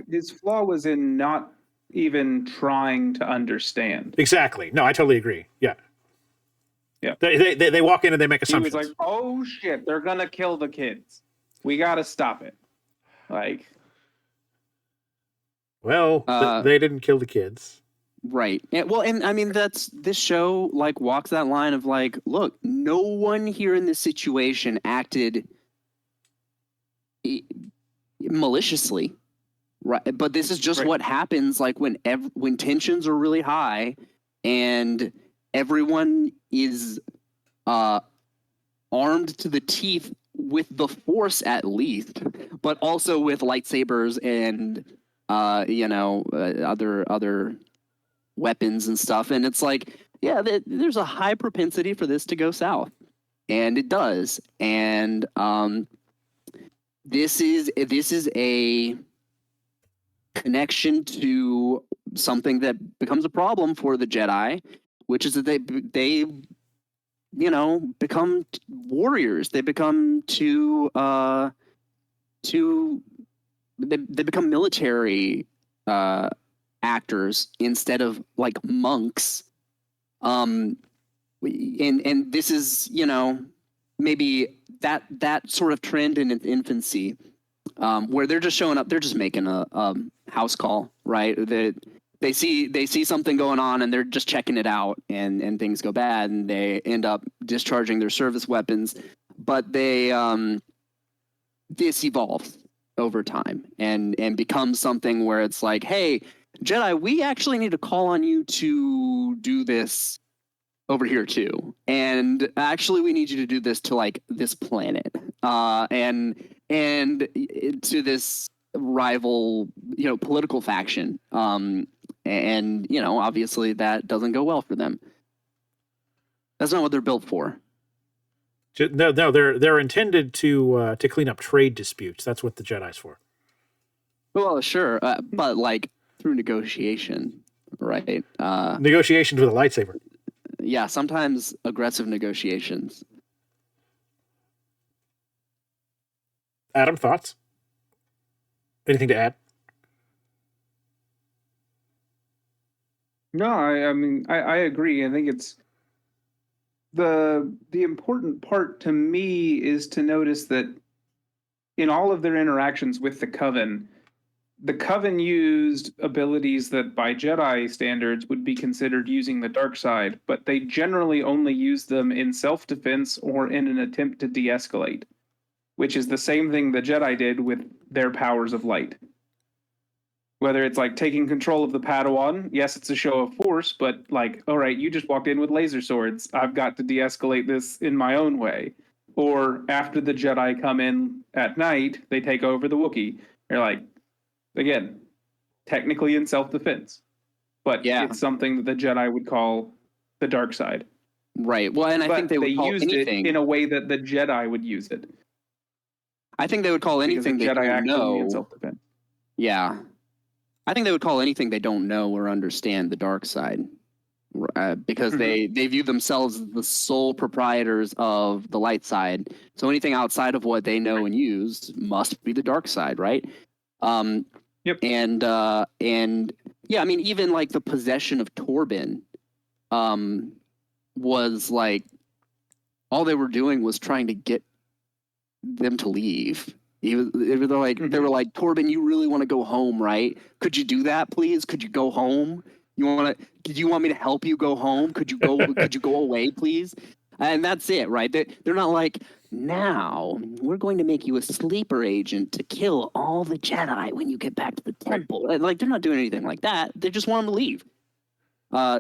was in not even trying to understand. Exactly. No, I totally agree. Yeah. Yeah. They walk in and they make assumptions. He was like, "Oh shit, they're gonna kill the kids. We gotta stop it." Like, well, they didn't kill the kids. Right. Yeah, well, and I mean, this show like walks that line of like, look, no one here in this situation acted maliciously, right? But this is just what happens like when tensions are really high and everyone is armed to the teeth with the Force at least, but also with lightsabers and other weapons and stuff. And it's like, yeah, there's a high propensity for this to go south, and it does. And this is a connection to something that becomes a problem for the Jedi, which is that they become warriors. They become they become military actors instead of like monks. And this is, maybe that sort of trend in its infancy, where they're just showing up, they're just making a house call, right? They see something going on and they're just checking it out, and things go bad and they end up discharging their service weapons. But this evolves over time and becomes something where it's like, hey, Jedi, we actually need to call on you to do this over here too, and actually we need you to do this to like this planet, and to this rival, political faction, and obviously that doesn't go well for them. That's not what they're built for. No, they're intended to clean up trade disputes. That's what the Jedi's for. Well, sure, but like through negotiation, right? Negotiations with a lightsaber. Yeah, sometimes aggressive negotiations. Adam, thoughts? Anything to add? no, I mean, I agree. I think it's the important part to me is to notice that in all of their interactions with the Coven used abilities that by Jedi standards would be considered using the dark side, but they generally only use them in self-defense or in an attempt to de-escalate, which is the same thing the Jedi did with their powers of light. Whether it's like taking control of the Padawan, yes, it's a show of force, but like, all right, you just walked in with laser swords. I've got to de-escalate this in my own way. Or after the Jedi come in at night, they take over the Wookiee. They're like, again, technically in self-defense, but it's something that the Jedi would call the dark side. Right. Well, and I think they would call used anything it in a way that the Jedi would use it. I think they would call anything the they Jedi don't actually know. in self-defense. Yeah. I think they would call anything they don't know or understand the dark side, because they view themselves as the sole proprietors of the light side. So anything outside of what they know and use must be the dark side, right? Yep. And yeah, I mean, even like the possession of Torben was like, all they were doing was trying to get them to leave. They were like, Torben, you really want to go home, right? Could you do that, please? Could you go home? Did you want me to help you go home? Could you go away, please? And that's it, right? They're not like, now we're going to make you a sleeper agent to kill all the Jedi when you get back to the temple. Like, they're not doing anything like that. They just want them to leave.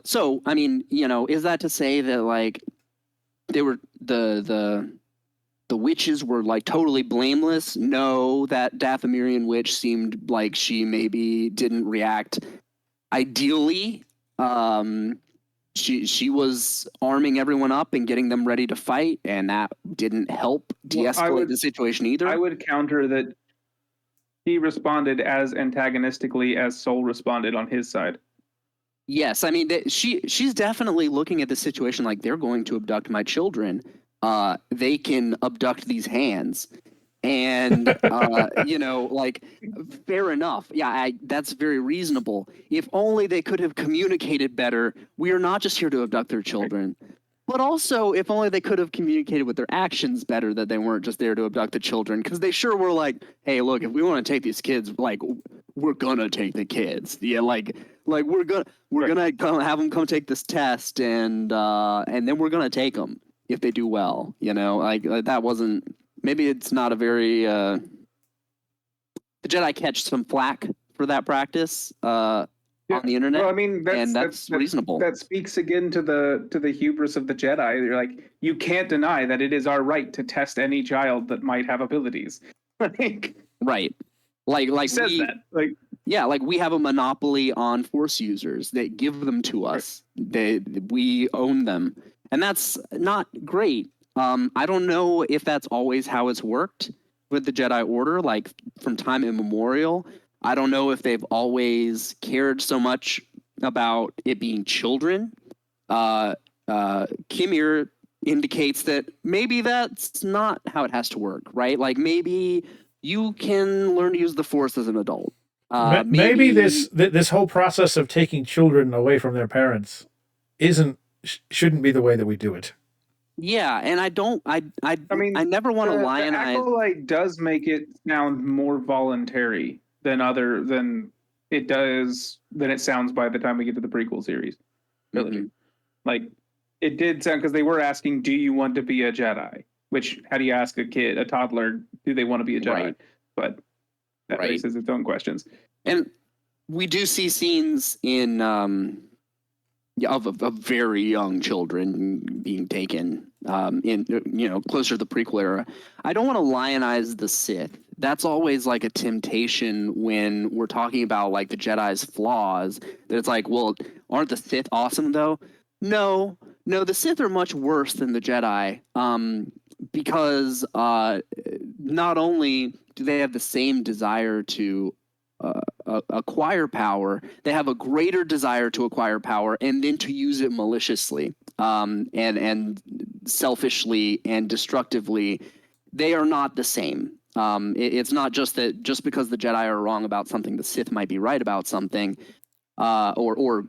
So, I mean, is that to say that like they were the witches were like totally blameless? No, that Dathomirian witch seemed like she maybe didn't react ideally. She was arming everyone up and getting them ready to fight, and that didn't help de-escalate the situation either. I would counter that he responded as antagonistically as Soul responded on his side. Yes, I mean she's definitely looking at the situation like they're going to abduct my children. They can abduct these hands, and like fair enough. Yeah, that's very reasonable. If only they could have communicated better. We are not just here to abduct their children, but also if only they could have communicated with their actions better, that they weren't just there to abduct the children, because they sure were like, hey, look, if we want to take these kids, like we're gonna take the kids. Yeah, like we're gonna have them come take this test, and then we're gonna take them if they do well. Like that wasn't. Maybe it's not a very. The Jedi catch some flack for that practice on the internet. Well, I mean, that's reasonable. That speaks again to the hubris of the Jedi. They're like, you can't deny that it is our right to test any child that might have abilities. Right. Like says that. Like, yeah, like we have a monopoly on Force users. They give them to us. We own them, and that's not great. I don't know if that's always how it's worked with the Jedi Order, like from time immemorial. I don't know if they've always cared so much about it being children. Kimir indicates that maybe that's not how it has to work, right? Like maybe you can learn to use the Force as an adult. Maybe this whole process of taking children away from their parents shouldn't be the way that we do it. Yeah, and I mean, I never want to lionize. Acolyte does make it sound more voluntary than it sounds by the time we get to the prequel series. Really, like it did sound, because they were asking, "Do you want to be a Jedi?" Which, how do you ask a toddler, do they want to be a Jedi? Right. But that raises its own questions. And we do see scenes in of very young children being taken in closer to the prequel era. I don't want to lionize the Sith. That's always like a temptation when we're talking about like the Jedi's flaws. That it's like, well, aren't the Sith awesome though? No, the Sith are much worse than the Jedi. Because not only do they have the same desire to acquire power, they have a greater desire to acquire power and then to use it maliciously and selfishly and destructively. They are not the same. It's not just that just because the Jedi are wrong about something, the Sith might be right about something, or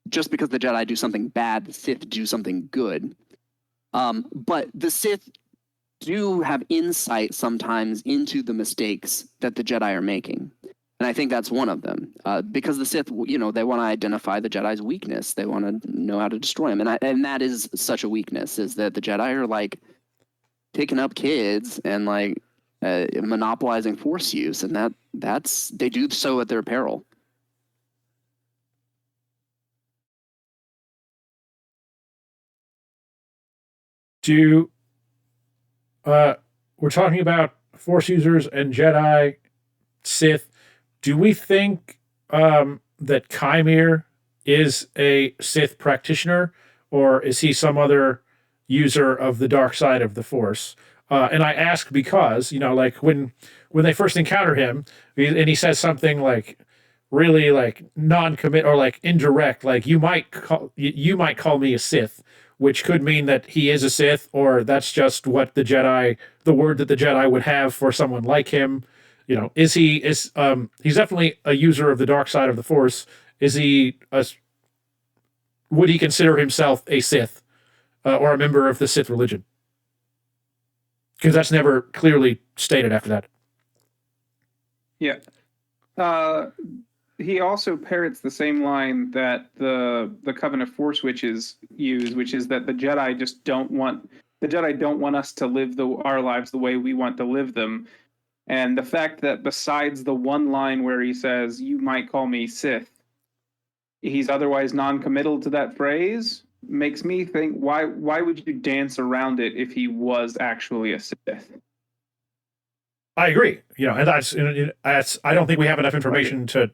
just because the Jedi do something bad, the Sith do something good. But the Sith do have insight sometimes into the mistakes that the Jedi are making. And I think that's one of them. Because the Sith, they want to identify the Jedi's weakness. They want to know how to destroy them. And that is such a weakness, is that the Jedi are like picking up kids and like monopolizing Force use. And they do so at their peril. We're talking about Force users and Jedi, Sith. Do we think that Kymir is a Sith practitioner, or is he some other user of the dark side of the Force? And I ask because, like when they first encounter him, and he says something like really like non-commit or like indirect, like you might call me a Sith, which could mean that he is a Sith, or that's just what the word that the Jedi would have for someone like him. He's definitely a user of the dark side of the Force. Would he consider himself a Sith or a member of the Sith religion? Because that's never clearly stated after that. Yeah. he also parrots the same line that the Coven of Force Witches use, which is that the Jedi don't want us to live our lives the way we want to live them. And the fact that besides the one line where he says, "You might call me Sith," he's otherwise non-committal to that phrase, makes me think, why would you dance around it if he was actually a Sith? I agree. And that's I don't think we have enough information to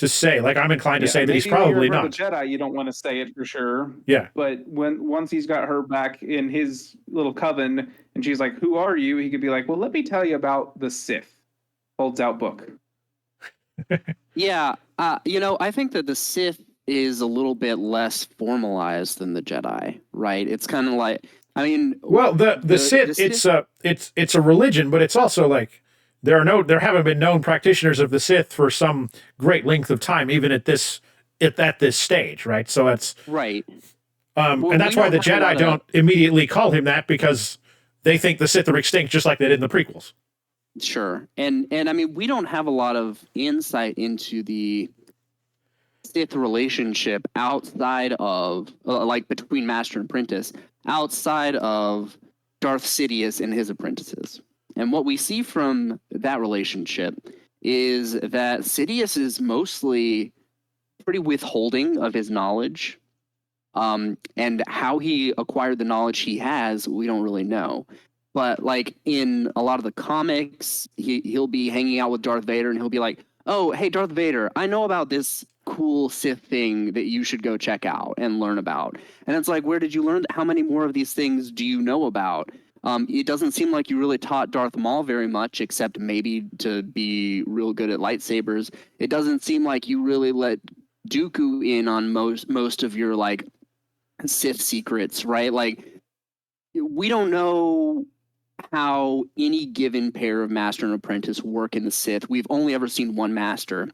say. Like, I'm inclined to say that he's probably not. not. The Jedi, you don't want to say it for sure. Yeah. But once he's got her back in his little coven, and she's like, "Who are you?" He could be like, "Well, let me tell you about the Sith." Holds out book. Yeah, I think that the Sith is a little bit less formalized than the Jedi, right? It's kind of like, I mean, well, the Sith, it's a religion, but it's also like there haven't been known practitioners of the Sith for some great length of time, even at this stage, right? So that's right. And that's why the Jedi don't immediately call him that, because they think the Sith are extinct, just like they did in the prequels. Sure. And I mean, we don't have a lot of insight into the Sith relationship outside of, like, between Master and Apprentice, outside of Darth Sidious and his apprentices. And what we see from that relationship is that Sidious is mostly pretty withholding of his knowledge. And how he acquired the knowledge he has, we don't really know. But like in a lot of the comics, he'll be hanging out with Darth Vader and he'll be like, "Oh, hey, Darth Vader, I know about this cool Sith thing that you should go check out and learn about." And it's like, where did you learn? How many more of these things do you know about? It doesn't seem like you really taught Darth Maul very much, except maybe to be real good at lightsabers. It doesn't seem like you really let Dooku in on most of your like Sith secrets, right? Like, we don't know how any given pair of master and apprentice work in the Sith. We've only ever seen one master,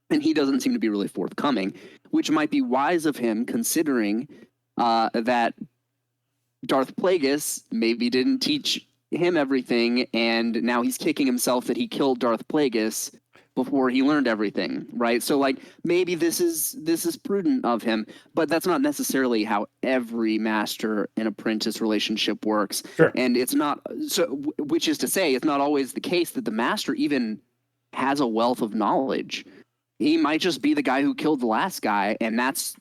and he doesn't seem to be really forthcoming, which might be wise of him, considering that Darth Plagueis maybe didn't teach him everything, and now he's kicking himself that he killed Darth Plagueis before he learned everything, right? So like, maybe this is prudent of him, but that's not necessarily how every master and apprentice relationship works. Sure. And it's not, so which is to say, it's not always the case that the master even has a wealth of knowledge. He might just be the guy who killed the last guy, and that's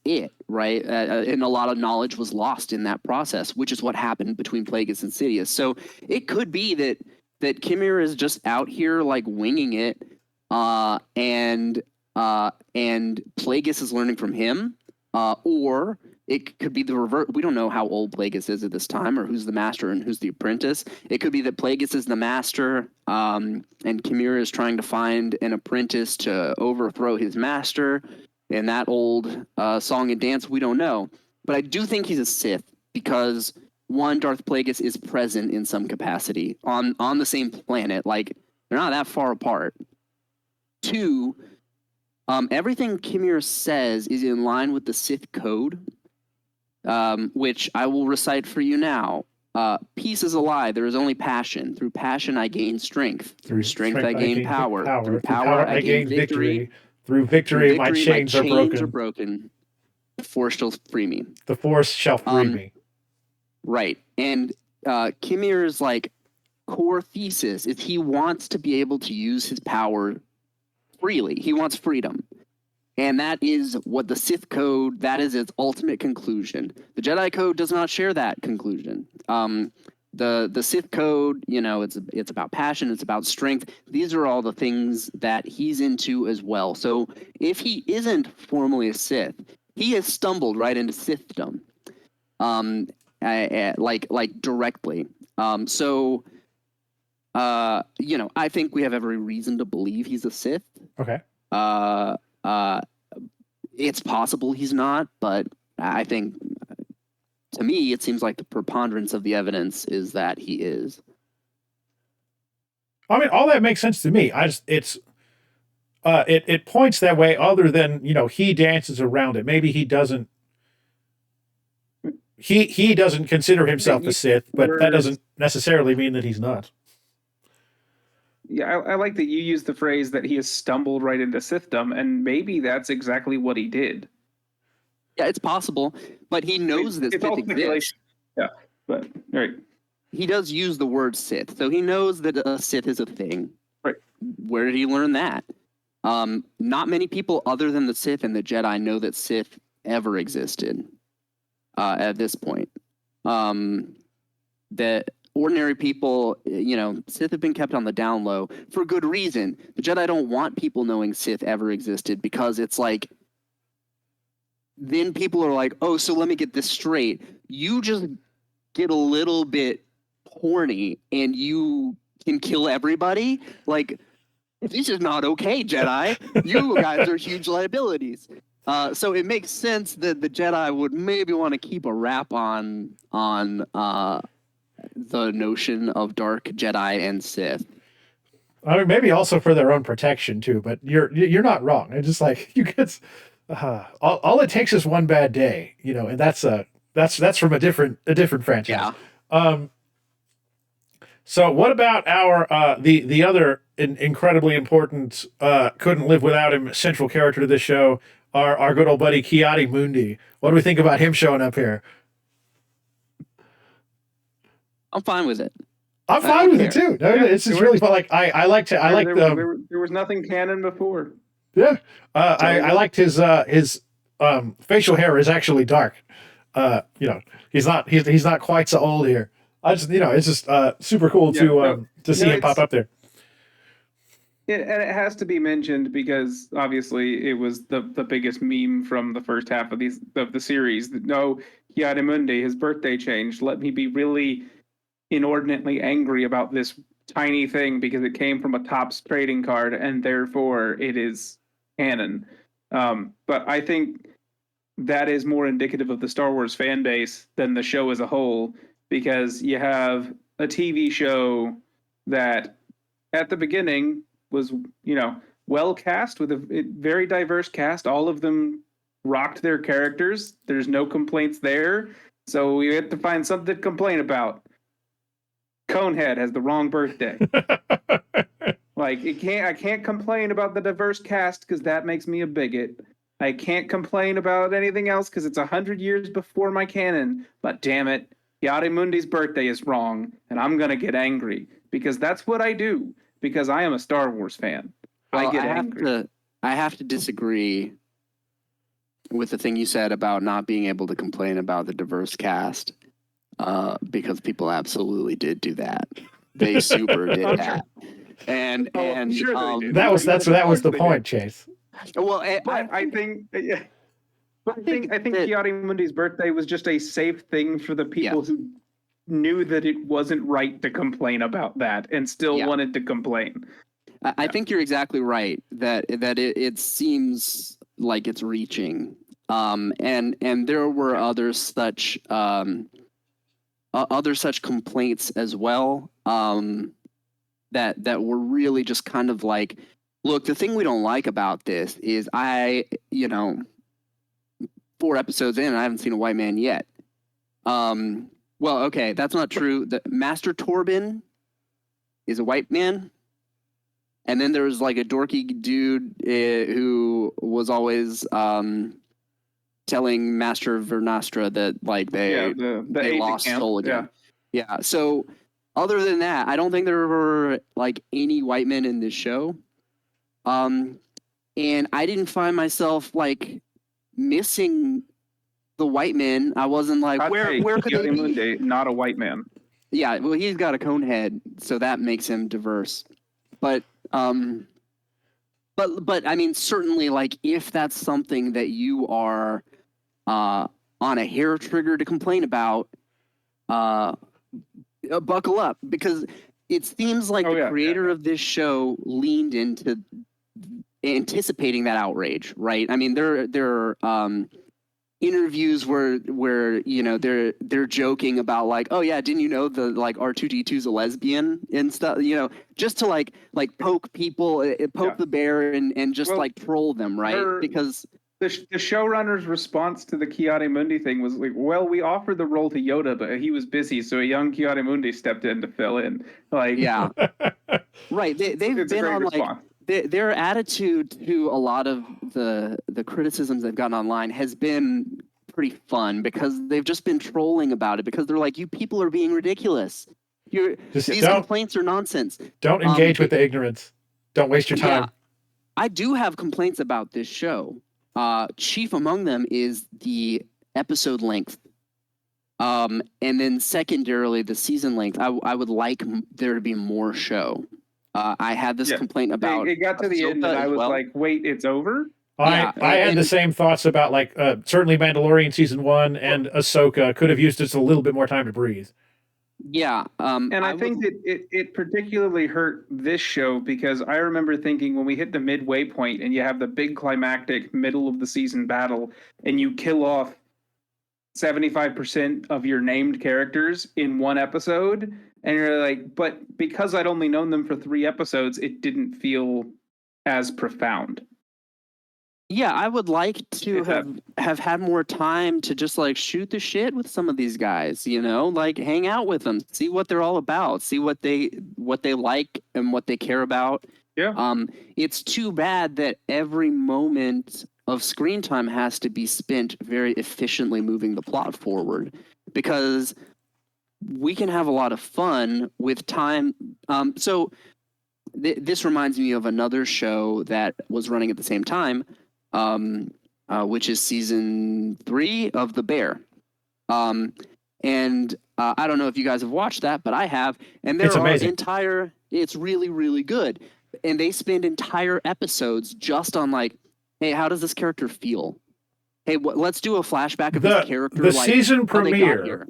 it, right? And a lot of knowledge was lost in that process, which is what happened between Plagueis and Sidious. So it could be that Kimir is just out here like winging it, and Plagueis is learning from him, or it could be the reverse. We don't know how old Plagueis is at this time, or who's the master and who's the apprentice. It could be that Plagueis is the master, and Kimir is trying to find an apprentice to overthrow his master. And that old song and dance, we don't know. But I do think he's a Sith because, one, Darth Plagueis is present in some capacity on the same planet. Like, they're not that far apart. Two, everything Kimir says is in line with the Sith code, which I will recite for you now. Peace is a lie. There is only passion. Through passion, I gain strength. Through strength, I gain power. Through power, I gain victory. Through victory, my chains are broken. The Force shall free me. The Force shall free me. Right. And Kimir's like core thesis is he wants to be able to use his power freely. He wants freedom. And that is what the Sith code, that is its ultimate conclusion. The Jedi code does not share that conclusion. The Sith code, it's about passion, it's about strength. These are all the things that he's into as well. So if he isn't formally a Sith, he has stumbled right into Sithdom, like directly. I think we have every reason to believe he's a Sith. Okay. It's possible he's not, but I think, to me, it seems like the preponderance of the evidence is that he is. I mean, all that makes sense to me. It points that way, other than, he dances around it. Maybe he doesn't consider himself a Sith, but that doesn't necessarily mean that he's not. Yeah, I like that you used the phrase that he has stumbled right into Sithdom, and maybe that's exactly what he did. Yeah, it's possible, but he knows that It's Sith all exists. speculation. Yeah, but right. He does use the word Sith, so he knows that a Sith is a thing. Right. Where did he learn that? Not many people other than the Sith and the Jedi know that Sith ever existed at this point. That ordinary people, Sith have been kept on the down low for good reason. The Jedi don't want people knowing Sith ever existed because it's like, then people are like, oh, so let me get this straight. You just get a little bit horny and you can kill everybody? Like, this is not okay, Jedi. You guys are huge liabilities. So it makes sense that the Jedi would maybe want to keep a wrap on the notion of dark Jedi and Sith. I mean, maybe also for their own protection too. But you're not wrong. It's just like you get all it takes is one bad day, and that's from a different franchise. Yeah. So what about our the other incredibly important couldn't live without him central character to this show, our good old buddy Ki-Adi-Mundi? What do we think about him showing up here? I'm fine with it. I'm fine with it too. No, Yeah, it's just really fun. Like I liked there was nothing canon before. Yeah, I liked his facial hair is actually dark. He's not quite so old here. I just it's just super cool to see him pop up there. And it has to be mentioned because obviously it was the biggest meme from the first half of the series. No, Ki-Adi-Mundi, his birthday changed. Let me be really inordinately angry about this tiny thing because it came from a Topps trading card and therefore it is canon. But I think that is more indicative of the Star Wars fan base than the show as a whole, because you have a TV show that at the beginning was, well cast with a very diverse cast. All of them rocked their characters. There's no complaints there. So we had to find something to complain about. Conehead has the wrong birthday. I can't complain about the diverse cast because that makes me a bigot. I can't complain about anything else because it's 100 years before my canon. But damn it, Ki-Adi-Mundi's birthday is wrong, and I'm gonna get angry because that's what I do. Because I am a Star Wars fan. I get angry. I have to disagree with the thing you said about not being able to complain about the diverse cast. Because people absolutely did do that. They super did that. And Sure they did. That was the point, Chase. Well, I think Ki-Adi-Mundi's birthday was just a safe thing for the people who knew that it wasn't right to complain about that and still wanted to complain. I think you're exactly right that it seems like it's reaching. And there were other such complaints as well, that were really just kind of like, look, the thing we don't like about this is 4 episodes in and I haven't seen a white man yet. Well, okay, that's not true. The Master Torben is a white man. And then there was like a dorky dude who was always telling Master Vernastra that like they lost Soul again. Yeah. So other than that, I don't think there were like any white men in this show. And I didn't find myself like missing the white men. I wasn't like, where could they be? Not a white man. Yeah, well, he's got a cone head, so that makes him diverse. But I mean, certainly, like, if that's something that you are on a hair trigger to complain about, buckle up, because it seems like the creator of this show leaned into anticipating that outrage, right? I mean, there are interviews where they're joking about like, oh yeah, didn't you know the like R2D2's a lesbian and stuff, just to like poke people, poke the bear and just like troll them, right? Because The showrunner's response to the Chiari-Mundi thing was like, well, we offered the role to Yoda, but he was busy, so a young Chiari-Mundi stepped in to fill in. Like, Yeah. Right. They've it's a been great on response. their attitude to a lot of the criticisms they've gotten online has been pretty fun because they've just been trolling about it because they're like, you people are being ridiculous. Just These complaints are nonsense. don't engage with the ignorance. Don't waste your time. Yeah, I do have complaints about this show. Chief among them is the episode length. And then secondarily, the season length. I would like there to be more show. I had this complaint about it got to the end, and I was like, "Wait, it's over." I had the same thoughts about like certainly Mandalorian season 1 and Ahsoka could have used just a little bit more time to breathe. Yeah, and I think that it particularly hurt this show because I remember thinking when we hit the midway point and you have the big climactic middle of the season battle and you kill off 75% of your named characters in one episode, and you're like, but because I'd only known them for 3 episodes, it didn't feel as profound. Yeah, I would like to have had more time to just like shoot the shit with some of these guys, you know, like hang out with them, see what they're all about, see what they like and what they care about. Yeah. It's too bad that every moment of screen time has to be spent very efficiently moving the plot forward because we can have a lot of fun with time. So this reminds me of another show that was running at the same time. Which is season 3 of The Bear. And I don't know if you guys have watched that, but I have. And there it's really, really good. And they spend entire episodes just on like, hey, how does this character feel? Hey, let's do a flashback of this character. The season premiere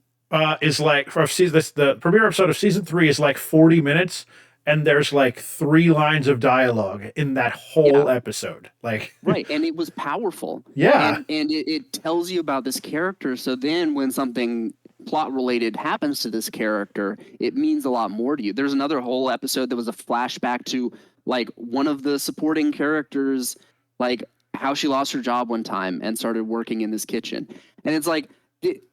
is like, the premiere episode of season 3 is like 40 minutes. And there's like 3 lines of dialogue in that whole episode. Like right, and it was powerful. Yeah. And it tells you about this character. So then when something plot related happens to this character, it means a lot more to you. There's another whole episode that was a flashback to like one of the supporting characters, like how she lost her job one time and started working in this kitchen. And it's like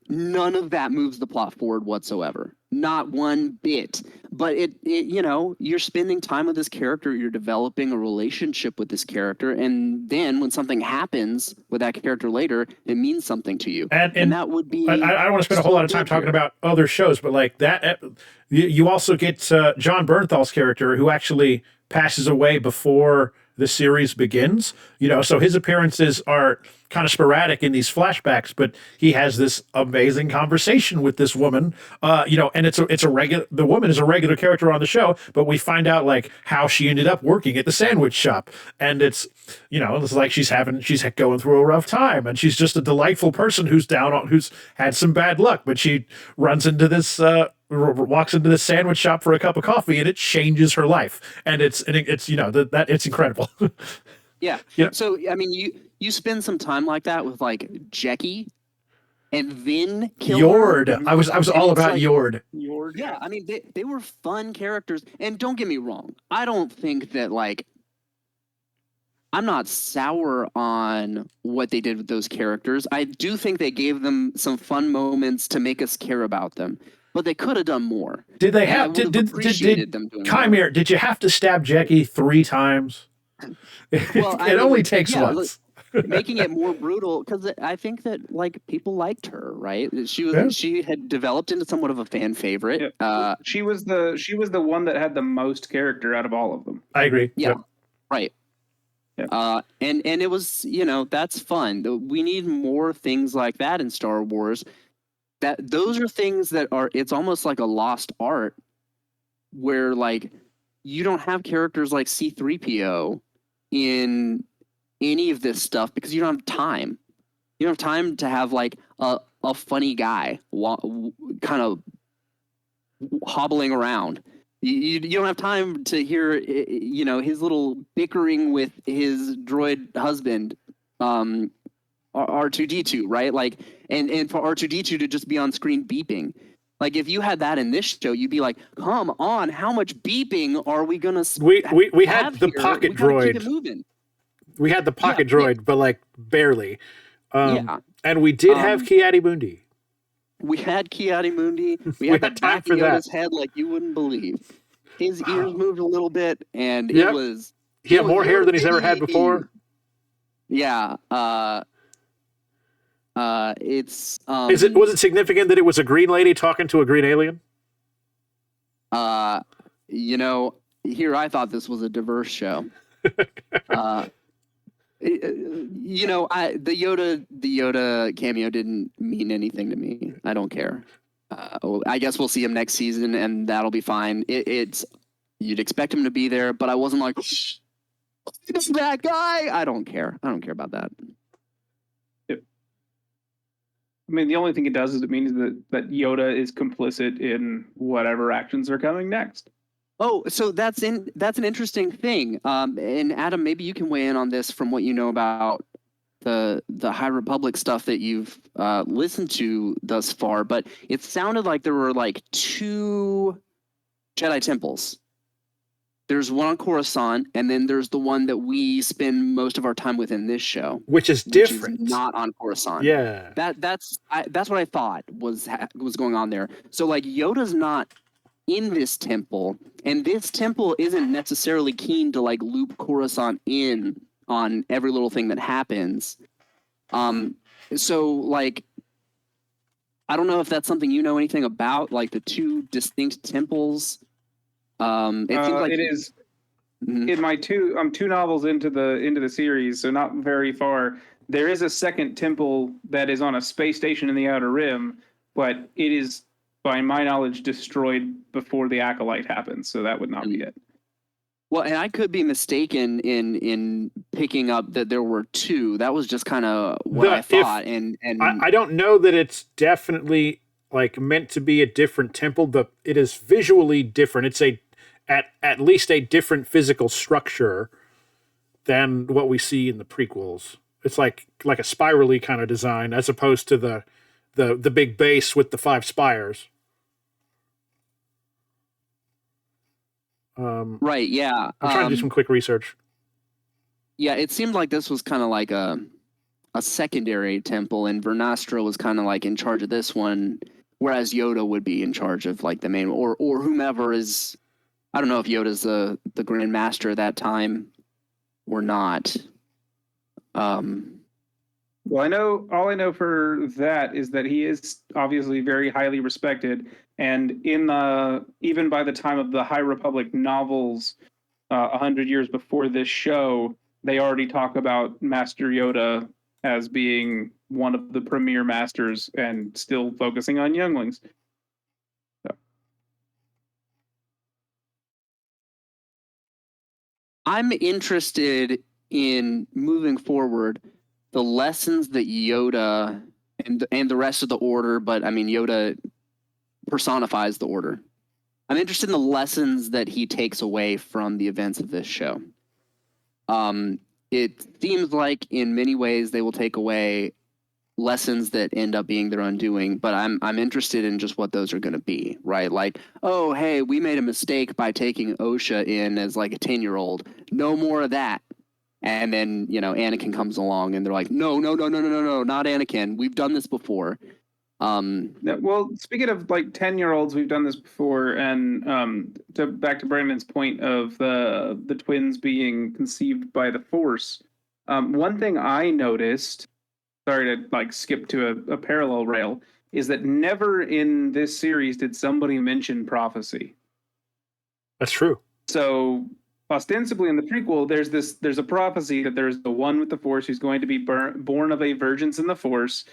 none of that moves the plot forward whatsoever. Not one bit. But it you know, you're spending time with this character, you're developing a relationship with this character, and then when something happens with that character later, it means something to you. And that would be... I don't want to spend a whole lot of time talking about other shows, but like that, you also get John Bernthal's character who actually passes away before the series begins, you know, so his appearances are kind of sporadic in these flashbacks, but he has this amazing conversation with this woman, you know, and the woman is a regular character on the show, but we find out like how she ended up working at the sandwich shop, and it's, you know, it's like she's going through a rough time, and she's just a delightful person who's had some bad luck, but she runs into this walks into this sandwich shop for a cup of coffee, and it changes her life, and it's you know that it's incredible. Yeah. You know? So I mean, you spend some time like that with like Jackie, and then kill Yord. her. I was all about like, Yord. Yeah, I mean they were fun characters, and don't get me wrong, I don't think that like I'm not sour on what they did with those characters. I do think they gave them some fun moments to make us care about them. But they could have done more. Did they have Chimere, did you have to stab Jackie 3 times? Well, it only takes once. Making it more brutal, because I think that like people liked her, right? She had developed into somewhat of a fan favorite. Yeah. She was the one that had the most character out of all of them. I agree. Yeah. Yep. Right. Yeah. And it was, you know, that's fun. We need more things like that in Star Wars. Those are things that are, it's almost like a lost art where like you don't have characters like C-3PO in any of this stuff because you don't have time. You don't have time to have like a funny guy kind of hobbling around. You don't have time to hear, you know, his little bickering with his droid husband, R2D2, right? Like, and for R2D2 to just be on screen beeping. Like, if you had that in this show, you'd be like, come on, how much beeping are we gonna we had the here? pocket we gotta droid. keep it moving. We had the pocket droid, but like barely. Yeah. And we did have Ki-Adi-Mundi. We had Ki-Adi-Mundi. We We had the had time back for of that. Yoda's head like you wouldn't believe. His ears moved a little bit, and Yep. it was... He had more hair Yoda, than he's ever had baby! before. Yeah. It's... Was it significant that it was a green lady talking to a green alien? You know, here I thought this was a diverse show. You know, the Yoda cameo didn't mean anything to me. I don't care. I guess we'll see him next season, and that'll be fine. It's you'd expect him to be there, but I wasn't like, it's that guy. I don't care. I don't care about that. I mean, the only thing it does is it means that Yoda is complicit in whatever actions are coming next. Oh, so that's an interesting thing. And Adam, maybe you can weigh in on this from what you know about the High Republic stuff that you've listened to thus far. But it sounded like there were like 2 Jedi temples. There's one on Coruscant, and then there's the one that we spend most of our time with in this show, which is different. Which is not on Coruscant. Yeah, that's what I thought was going on there. So like Yoda's not in this temple, and this temple isn't necessarily keen to like loop Coruscant in on every little thing that happens. So like, I don't know if that's something you know anything about, like the 2 distinct temples. It seems like it is. In my 2 novels into the series, so not very far. There is a second temple that is on a space station in the Outer Rim, but it is, by my knowledge, destroyed before the Acolyte happens. So that would not be it. Well, and I could be mistaken in picking up that there were 2. That was just kind of what I thought. And I don't know that it's definitely like meant to be a different temple, but it is visually different. It's at least a different physical structure than what we see in the prequels. It's like a spirally kind of design as opposed to the big base with the 5 spires. Right, yeah. I'm trying to do some quick research. Yeah, it seemed like this was kind of like a secondary temple, and Vernastra was kind of like in charge of this one, whereas Yoda would be in charge of like the main, or whomever is. I don't know if Yoda's the Grand Master at that time or not. Well, all I know for that is that he is obviously very highly respected, and even by the time of the High Republic novels, 100 years before this show, they already talk about Master Yoda as being one of the premier masters and still focusing on younglings. So. I'm interested in moving forward the lessons that Yoda and the rest of the Order, but I mean Yoda personifies the Order. I'm interested in the lessons that he takes away from the events of this show. It seems like in many ways they will take away lessons that end up being their undoing, but I'm interested in just what those are going to be, right? Like, oh, hey, we made a mistake by taking Osha in as like a 10-year-old. No more of that. And then, you know, Anakin comes along and they're like, no, not Anakin. We've done this before. Well, speaking of like 10-year-olds, we've done this before, and back to Brandon's point of the twins being conceived by the Force. One thing I noticed, sorry to like skip to a parallel rail, is that never in this series did somebody mention prophecy. That's true. So ostensibly in the prequel, there's a prophecy that there's the one with the Force who's going to be born of a virgins in the Force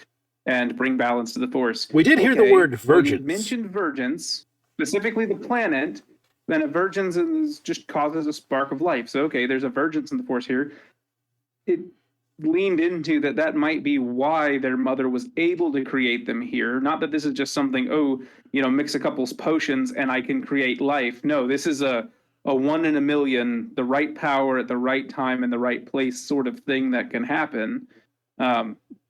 and bring balance to the Force. We did hear the word virgins. You mentioned virgins, specifically the planet, then a virgins just causes a spark of life. So, okay, there's a virgins in the Force here. It leaned into that might be why their mother was able to create them here. Not that this is just something, mix a couple potions and I can create life. No, this is a 1 in a million, the right power at the right time in the right place sort of thing that can happen.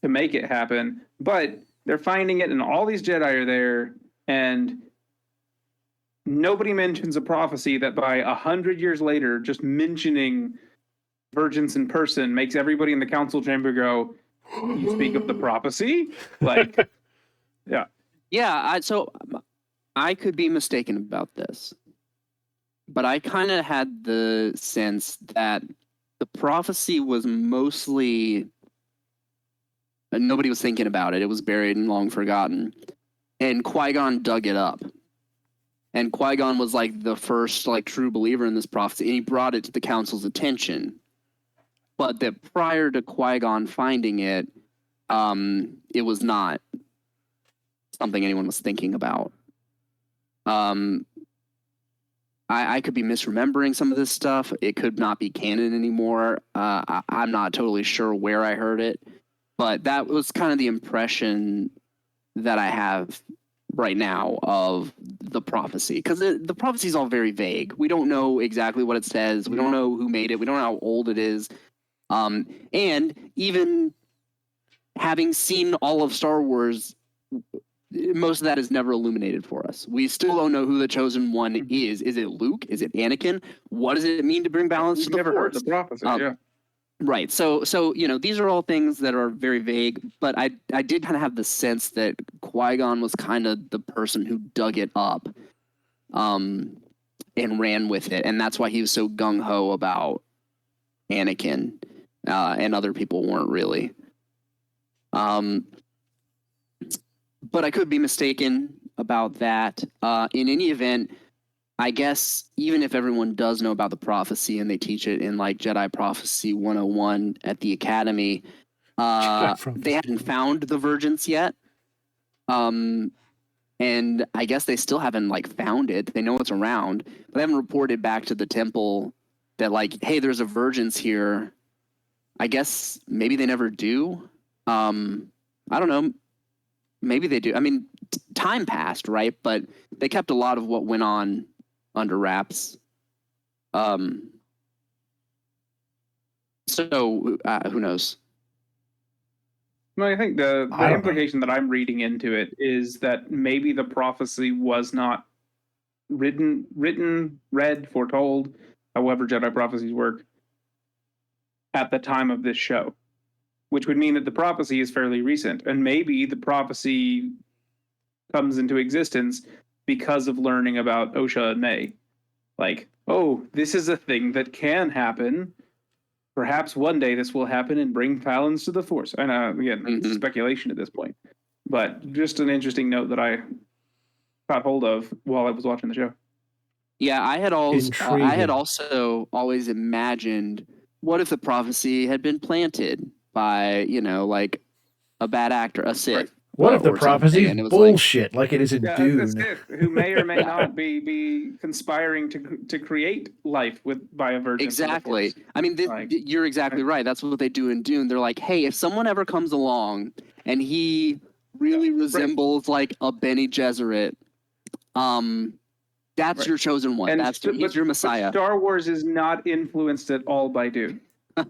To make it happen, but they're finding it, and all these Jedi are there, and nobody mentions a prophecy that by 100 years later, just mentioning Virgins in person makes everybody in the council chamber go, "You speak of the prophecy?" Like, yeah. Yeah, so I could be mistaken about this, but I kind of had the sense that the prophecy was mostly nobody was thinking about it. It was buried and long forgotten, and Qui-Gon dug it up. And Qui-Gon was like the first like true believer in this prophecy, and he brought it to the council's attention. But that prior to Qui-Gon finding it, it was not something anyone was thinking about. I could be misremembering some of this stuff. It could not be canon anymore. I'm not totally sure where I heard it, but that was kind of the impression that I have right now of the prophecy, because the prophecy is all very vague. We don't know exactly what it says. We don't know who made it. We don't know how old it is. And even having seen all of Star Wars, most of that is never illuminated for us. We still don't know who the chosen one is. Is it Luke? Is it Anakin? What does it mean to bring balance to the never heard Force? the prophecy. Yeah. Right. So these are all things that are very vague, but I did kind of have the sense that Qui-Gon was kind of the person who dug it up, and ran with it, and that's why he was so gung ho about Anakin, and other people weren't really. But I could be mistaken about that. In any event, I guess even if everyone does know about the prophecy and they teach it in like Jedi Prophecy 101 at the Academy, they hadn't found the virgins yet. And I guess they still haven't like found it. They know it's around, but they haven't reported back to the temple that like, hey, there's a virgins here. I guess maybe they never do. I don't know. Maybe they do. I mean, time passed, right? But they kept a lot of what went on under wraps. So who knows? Well, I think the I don't implication that I'm reading into it is that maybe the prophecy was not written, read, foretold, however Jedi prophecies work, at the time of this show, which would mean that the prophecy is fairly recent. And maybe the prophecy comes into existence because of learning about Osha and May. Like, oh, this is a thing that can happen. Perhaps one day this will happen and bring balance to the Force. And again, it's speculation at this point. But just an interesting note that I caught hold of while I was watching the show. Yeah, I had also always imagined, what if the prophecy had been planted by, like a bad actor, a Sith? Right. What if the prophecy is bullshit, like it is in Dune? A Sith who may or may not be conspiring to create life by a virgin. Exactly. I mean, you're exactly right. That's what they do in Dune. They're like, hey, if someone ever comes along and he really resembles like a Bene Gesserit, that's your chosen one. And he's your Messiah. Star Wars is not influenced at all by Dune.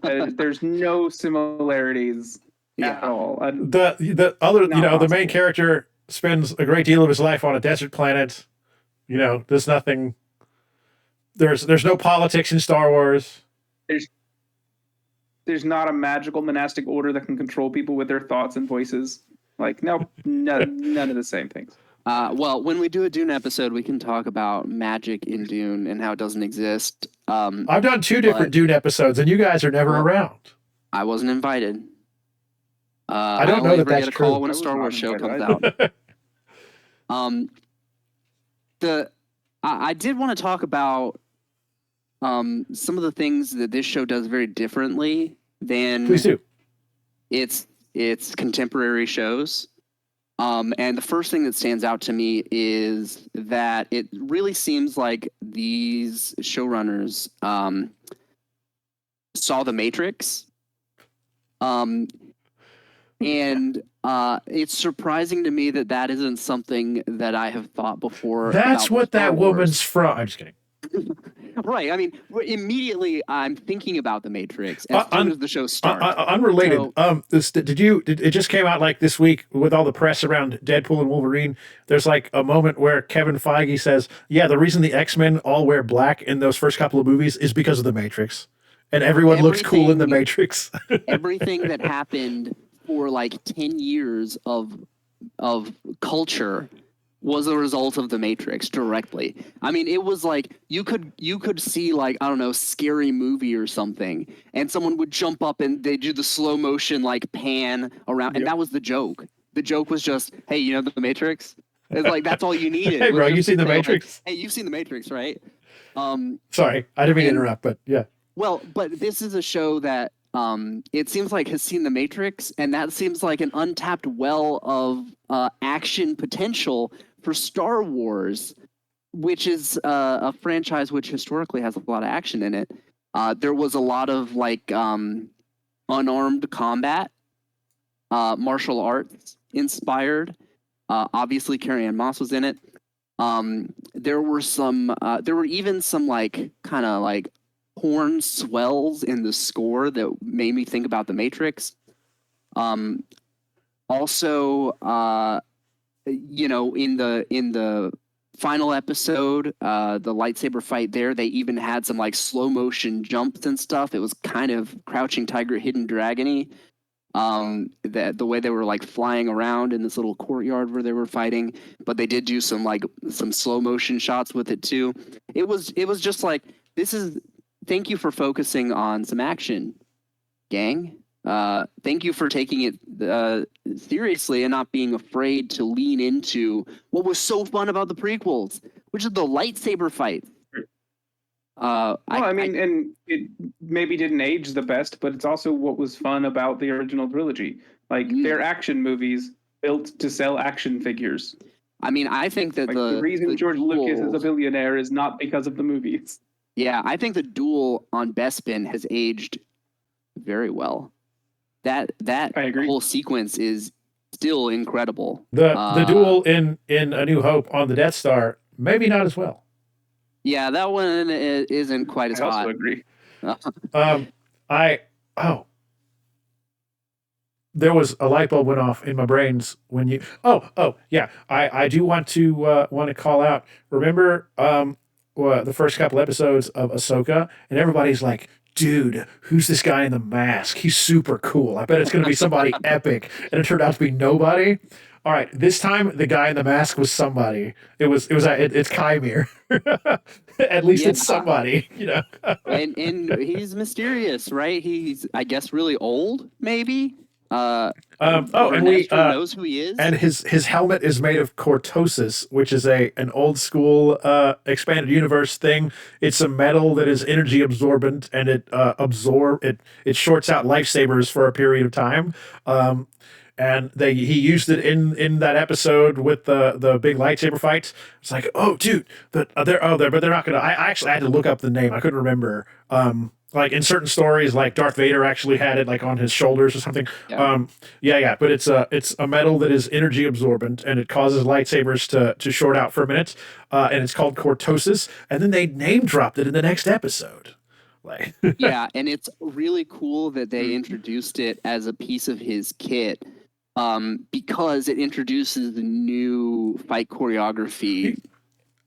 There's no similarities at all. The other, the main character spends a great deal of his life on a desert planet. There's nothing. There's no politics in Star Wars. There's not a magical monastic order that can control people with their thoughts and voices. Like, none of the same things. Well, when we do a Dune episode, we can talk about magic in Dune and how it doesn't exist. I've done 2 different Dune episodes, and you guys are never around. I wasn't invited. I don't know that that's get a true. Call when a Star Wars show comes out. I did want to talk about some of the things that this show does very differently than Please do. its contemporary shows. And the first thing that stands out to me is that it really seems like these showrunners saw The Matrix. And it's surprising to me that isn't something that I have thought before. That's what that woman's from. I'm just kidding. Right. I mean, immediately I'm thinking about The Matrix as soon as the show starts. Unrelated. It just came out like this week with all the press around Deadpool and Wolverine. There's like a moment where Kevin Feige says, yeah, the reason the X-Men all wear black in those first couple of movies is because of The Matrix. And everyone looks cool in the Everything- Matrix. Everything that happened for like 10 years of culture was a result of the Matrix directly. I mean, it was like you could see like, I don't know, Scary Movie or something, and someone would jump up and they do the slow motion like pan around, and that was the joke. The joke was just, hey, you know the Matrix? It's like that's all you needed. Hey, was bro, you just seen to the say, like, Matrix? hey, you've seen the Matrix, right? Sorry, I didn't mean to and- interrupt, but yeah. Well, but this is a show that it seems like has seen the Matrix, and that seems like an untapped well of action potential for Star Wars, which is a franchise which historically has a lot of action in it. There was a lot of like unarmed combat, martial arts inspired. Obviously, Carrie-Anne Moss was in it. There were even some like kind of like horn swells in the score that made me think about the Matrix. Also, you know, in the final episode, the lightsaber fight there, they even had some like slow motion jumps and stuff. It was kind of Crouching Tiger, Hidden Dragon-y. The way they were like flying around in this little courtyard where they were fighting, but they did do some slow motion shots with it too. It was just like, thank you for focusing on some action, gang. Thank you for taking it seriously and not being afraid to lean into what was so fun about the prequels, which is the lightsaber fight. I mean, and it maybe didn't age the best, but it's also what was fun about the original trilogy. Like, they're action movies built to sell action figures. I mean, I think that Like, the reason George Lucas is a billionaire is not because of the movies. Yeah, I think the duel on Bespin has aged very well. That I agree. whole sequence is still incredible. The duel in A New Hope on the Death Star, maybe not as well. Yeah, that one isn't quite as I also hot. agree. There was a light bulb went off in my brains when you. Yeah. I do want to call out. Remember, the first couple episodes of Ahsoka, and everybody's like, "Dude, who's this guy in the mask? He's super cool. I bet it's going to be somebody epic." And it turned out to be nobody. All right, this time the guy in the mask was somebody. It's Kymir. At least it's somebody, you know. and he's mysterious, right? He's, I guess, really old, maybe. And Ernesto knows who he is. And his helmet is made of cortosis, which is an old school expanded universe thing. It's a metal that is energy absorbent, and it shorts out lifesavers for a period of time. And he used it in that episode with the big lightsaber fights. It's like, oh, dude, but they're not gonna. I actually had to look up the name. I couldn't remember. Like in certain stories, like Darth Vader actually had it like on his shoulders or something. Yeah. But it's a metal that is energy absorbent, and it causes lightsabers to short out for a minute. And it's called cortosis. And then they name dropped it in the next episode. Like Yeah, and it's really cool that they introduced it as a piece of his kit. Because it introduces the new fight choreography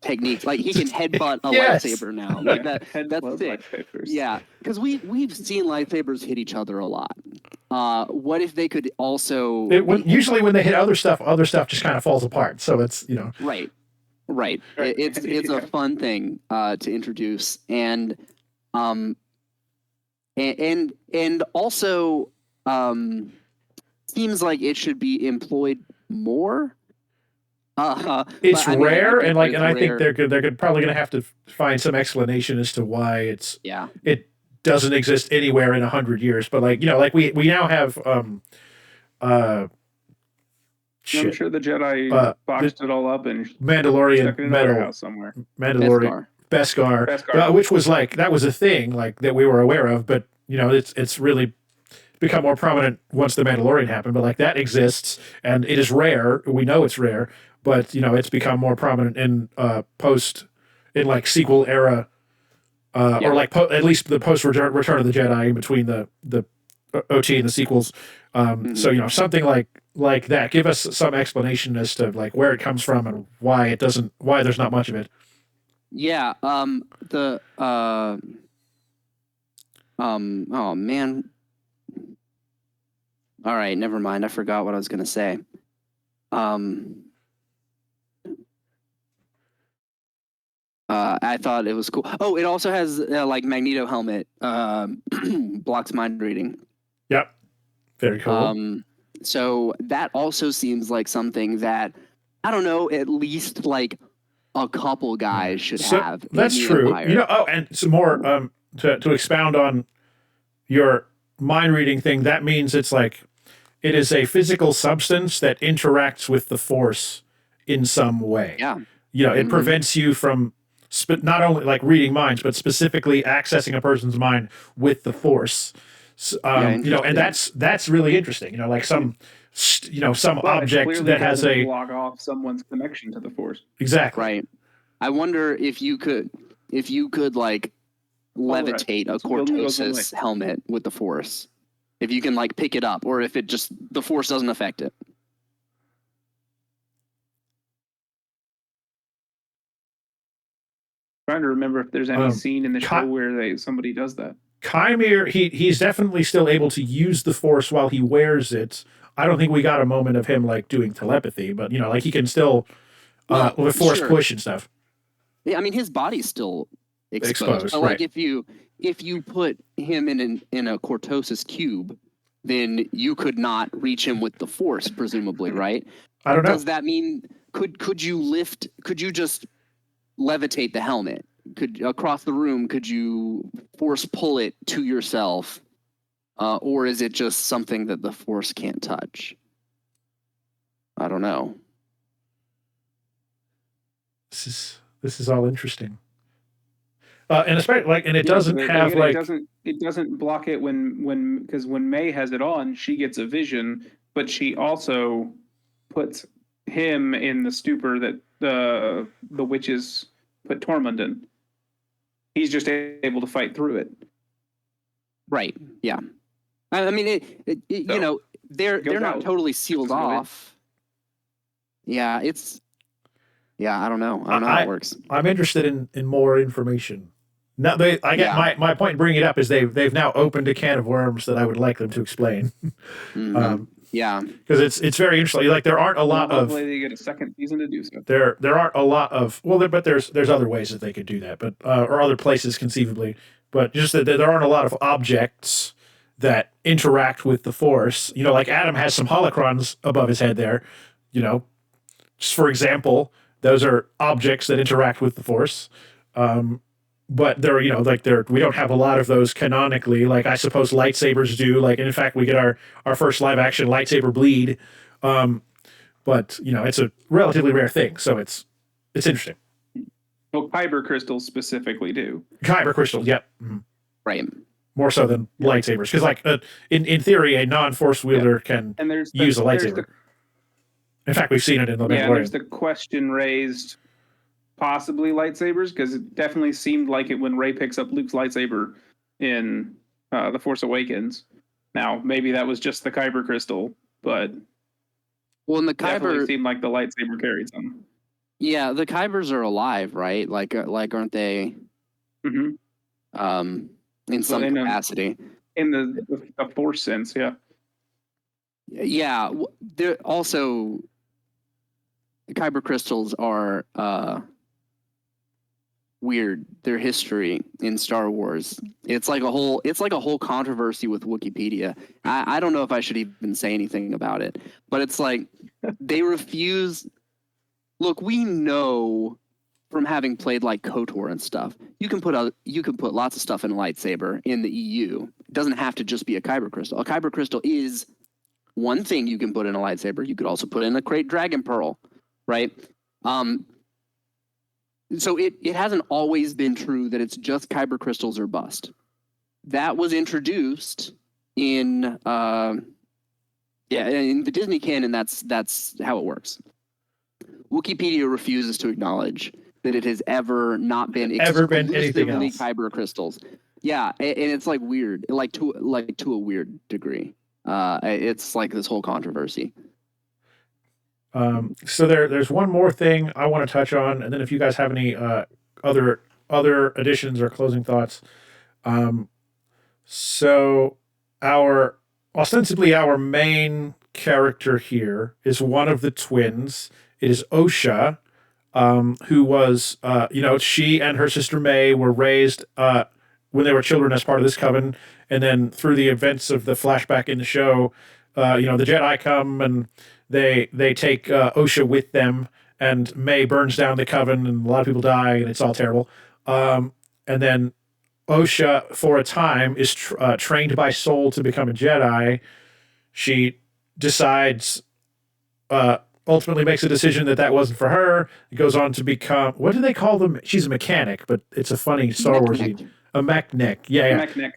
techniques. Like he can headbutt a Yes. lightsaber now. Like that's Love sick. lightsabers. Yeah, because we've seen lightsabers hit each other a lot. What if they could also usually when they hit other stuff just kind of falls apart. So it's, you know. Right. It's a fun thing to introduce, and also seems like it should be employed more. It's rare, and I think rare. they're probably going to have to find some explanation as to why it doesn't exist anywhere in 100 years. But we now have I'm sure the Jedi boxed it all up and stuck Mandalorian it in a metal warehouse somewhere. Mandalorian Beskar, which was that was a thing that we were aware of, but it's really become more prominent once the Mandalorian happened. But that exists, and it is rare. We know it's rare, but it's become more prominent in sequel era, or at least the post Return of the Jedi, in between the OT and the sequels. So something like that. Give us some explanation as to where it comes from and why there's not much of it. Yeah. Oh man. All right, never mind. I forgot what I was gonna say. I thought it was cool. Oh, it also has like Magneto helmet. Blocks mind reading. Yep. Very cool. So that also seems like something that I don't know. At least like a couple guys should have. That's in the true. Empire. Oh, and some more to expound on your mind reading thing. That means it's like it is a physical substance that interacts with the Force in some way. Yeah. It prevents you from not only like reading minds, but specifically accessing a person's mind with the Force. And that's really interesting. Like some object that has a block off someone's connection to the Force. Exactly. Right. I wonder if you could like levitate a Cortosis helmet with the Force. If you can like pick it up, or if it just the Force doesn't affect it. Trying to remember if there's any scene in the show where somebody does that. Chimere, he's definitely still able to use the Force while he wears it. I don't think we got a moment of him like doing telepathy, but like he can still with Force push and stuff. Yeah, I mean his body's still exposed. So, like if you put him in a Cortosis cube, then you could not reach him with the Force, presumably, right? I don't know. Does that mean could you just levitate the helmet? Across the room, could you Force pull it to yourself? Or is it just something that the Force can't touch? I don't know. This is all interesting. And especially it doesn't have it doesn't block it because when May has it on, she gets a vision, but she also puts him in the stupor that the witches put Tormund in. He's just able to fight through it. Right. Yeah. I mean, they're not totally sealed off. Yeah, I don't know. I don't know how it works. I'm interested in more information. Now my point in bringing it up is they've now opened a can of worms that I would like them to explain. Mm-hmm. Because it's very interesting. Like there aren't a lot of. Hopefully they get a second season to do so. There aren't a lot of but there's other ways that they could do that, but or other places conceivably, but just that there aren't a lot of objects that interact with the Force. Like Adam has some holocrons above his head there. Just for example, those are objects that interact with the Force. But we don't have a lot of those canonically. Like I suppose lightsabers do. Like and in fact, we get our first live action lightsaber bleed. But it's a relatively rare thing, so it's interesting. Well, kyber crystals specifically do. Kyber crystals, yep. Mm-hmm. Right. More so than lightsabers, because in theory, a non-Force wielder can use a lightsaber. In fact, we've seen it in the Mandalorian. Yeah, there's the question raised. Possibly lightsabers, because it definitely seemed like it when Rey picks up Luke's lightsaber in The Force Awakens. Now, maybe that was just the kyber crystal, but in the kyber seemed like the lightsaber carried some. Yeah, the kybers are alive, right? Like aren't they? Mm-hmm. In some capacity. In the Force sense, yeah. Yeah, they're also kyber crystals are weird. Their history in Star Wars. It's like a whole controversy with Wikipedia. I don't know if I should even say anything about it, but it's like they refuse. Look, we know from having played like KOTOR and stuff, you can put lots of stuff in a lightsaber in the EU. It doesn't have to just be a kyber crystal. A kyber crystal is one thing you can put in a lightsaber. You could also put in a Krayt Dragon Pearl, right? So it hasn't always been true that it's just kyber crystals or bust. That was introduced in in the Disney canon. That's how it works. Wikipedia refuses to acknowledge that it has ever not been exclusively kyber crystals. Yeah, and it's like weird, like to a weird degree. It's like this whole controversy. So there's one more thing I want to touch on, and then if you guys have any other additions or closing thoughts, So ostensibly our main character here is one of the twins. It is Osha, who was, she and her sister May were raised when they were children as part of this coven, and then through the events of the flashback in the show, the Jedi come and they take Osha with them, and May burns down the coven, and a lot of people die, and it's all terrible. And then Osha, for a time, is trained by Soul to become a Jedi. She decides, ultimately makes a decision that wasn't for her. It goes on to become, what do they call them? She's a mechanic, but it's a funny Star Warsy. A mechanic. Yeah. Mechanic.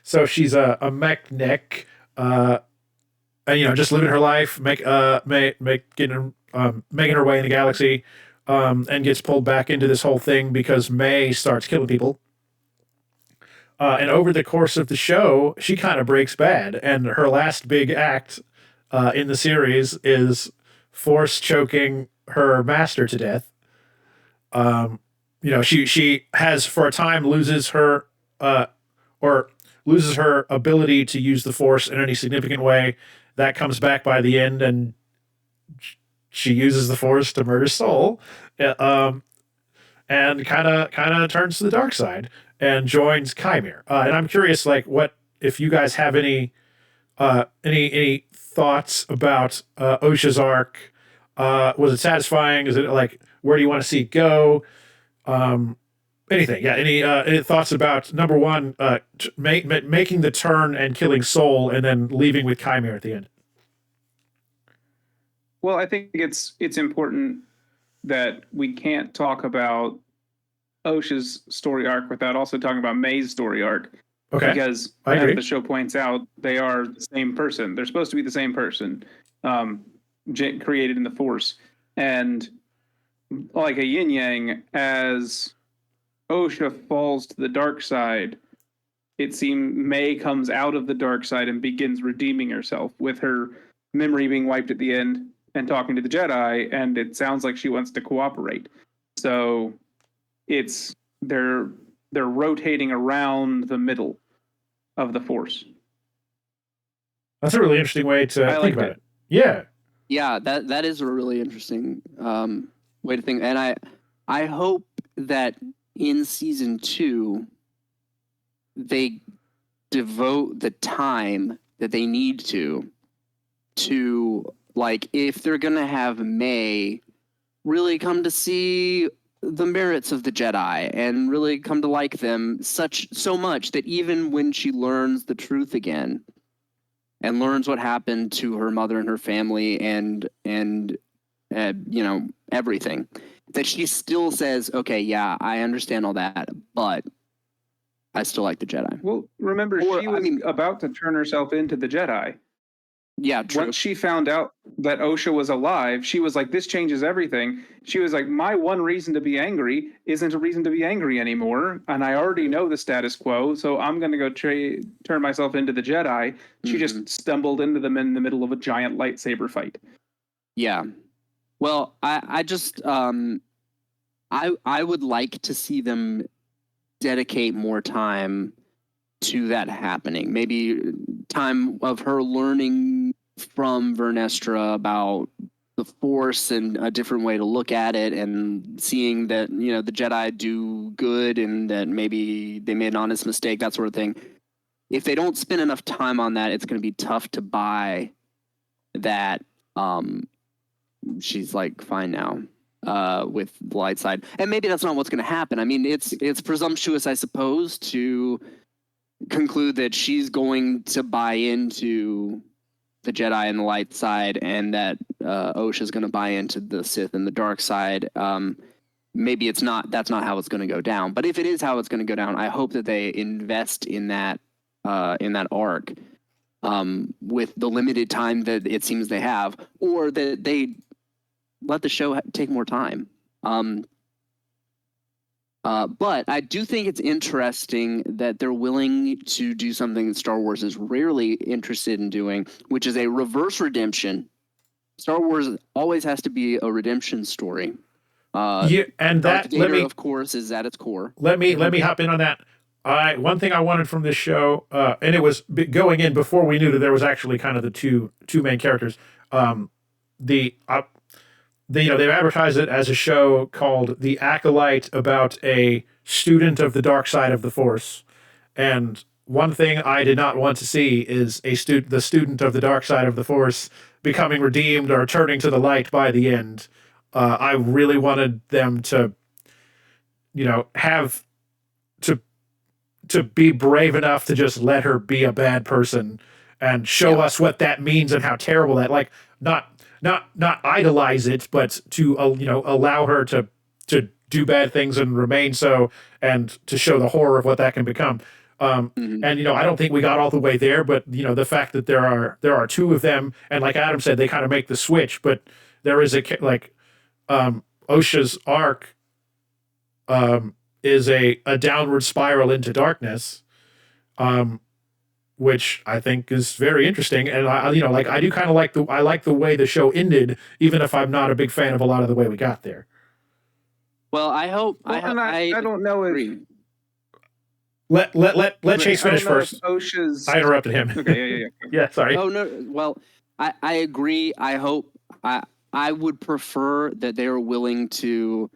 So she's a mechanic, and just living her life, making her way in the galaxy, and gets pulled back into this whole thing because May starts killing people. And over the course of the show, she kind of breaks bad, and her last big act in the series is force choking her master to death. She has for a time loses her ability to use the force in any significant way. That comes back by the end, and she uses the force to murder Soul, and kind of turns to the dark side and joins Chimera. And I'm curious, like, what if you guys have any thoughts about Osha's arc? Was it satisfying? Is it like, where do you want to see it go? Anything? Yeah. Any thoughts about number one, making the turn and killing Soul, and then leaving with Chimera at the end? Well, I think it's important that we can't talk about Osha's story arc without also talking about May's story arc. Okay. Because as the show points out, they are the same person. They're supposed to be the same person, created in the Force. And like a yin yang, as Osha falls to the dark side, it seems May comes out of the dark side and begins redeeming herself with her memory being wiped at the end and talking to the Jedi, and it sounds like she wants to cooperate. So they're rotating around the middle of the Force. That's a really interesting way to think about it. Yeah. Yeah, that is a really interesting way to think. And I hope that in season 2 they devote the time that they need to like, if they're gonna have May really come to see the merits of the Jedi and really come to like them so much that even when she learns the truth again and learns what happened to her mother and her family and everything, that she still says, okay, yeah, I understand all that, but I still like the Jedi. Well, remember, she was about to turn herself into the Jedi. Yeah, true. Once she found out that Osha was alive, she was like, this changes everything. She was like, my one reason to be angry isn't a reason to be angry anymore, and I already know the status quo, so I'm going to go turn myself into the Jedi. She just stumbled into them in the middle of a giant lightsaber fight. Yeah. Well, I just I would like to see them dedicate more time to that happening. Maybe time of her learning from Vernestra about the Force and a different way to look at it, and seeing that, the Jedi do good and that maybe they made an honest mistake, that sort of thing. If they don't spend enough time on that, it's going to be tough to buy that she's like fine now with the light side. And maybe that's not what's going to happen. I mean, it's presumptuous, I suppose, to conclude that she's going to buy into the Jedi and the light side, and that Osha's going to buy into the Sith and the dark side. Maybe that's not how it's going to go down. But if it is how it's going to go down, I hope that they invest in that arc with the limited time that it seems they have, or that they let the show take more time. But I do think it's interesting that they're willing to do something that Star Wars is rarely interested in doing, which is a reverse redemption. Star Wars always has to be a redemption story. And Darth Vader, of course, is at its core. Let me hop in on that. One thing I wanted from this show, and it was going in before we knew that there was actually kind of the two main characters. Um, the they've advertised it as a show called The Acolyte about a student of the dark side of the Force, and one thing I did not want to see is the student of the dark side of the Force becoming redeemed or turning to the light by the end. I really wanted them to, have to be brave enough to just let her be a bad person and show us what that means and how terrible that, like, not idolize it, but to allow her to do bad things and remain so, and to show the horror of what that can become. And I don't think we got all the way there, but the fact that there are two of them, and like Adam said, they kind of make the switch, but there is OSHA's arc is a downward spiral into darkness, which I think is very interesting. And I do kind of like the way the show ended, even if I'm not a big fan of a lot of the way we got there. Well, I hope I don't know if agree. Let Chase finish first. OSHA's. I interrupted him. Okay, yeah. Yeah, sorry. Oh no. Well, I agree. I hope I would prefer that they are willing to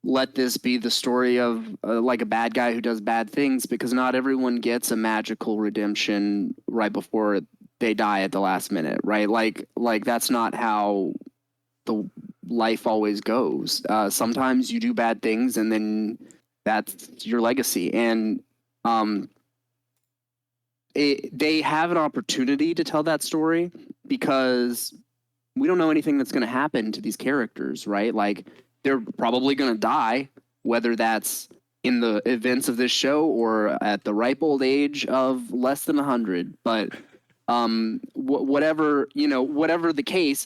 let this be the story of like a bad guy who does bad things, because not everyone gets a magical redemption right before they die at the last minute, right? Like that's not how the life always goes. Sometimes you do bad things and then that's your legacy. And they have an opportunity to tell that story because we don't know anything that's going to happen to these characters, right? Like, they're probably going to die, whether that's in the events of this show or at the ripe old age of less than 100. But whatever the case,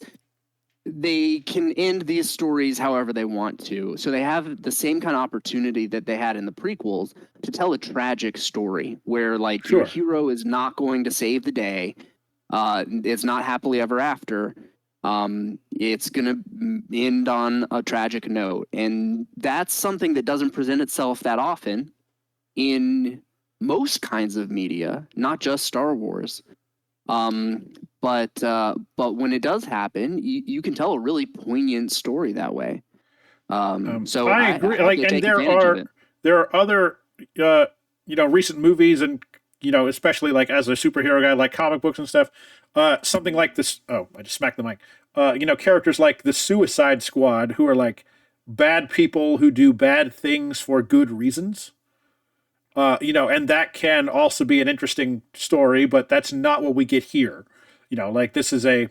they can end these stories however they want to. So they have the same kind of opportunity that they had in the prequels to tell a tragic story where, like, Sure, your hero is not going to save the day. It's not happily ever after. It's going to end on a tragic note. And that's something that doesn't present itself that often in most kinds of media, not just Star Wars. But when it does happen, you can tell a really poignant story that way. So I agree. I And there are other recent movies, and especially like as a superhero guy, like comic books and stuff. Something like this. Oh, I just smacked the mic. Characters like the Suicide Squad, who are like bad people who do bad things for good reasons. And that can also be an interesting story, but that's not what we get here. Like, this is a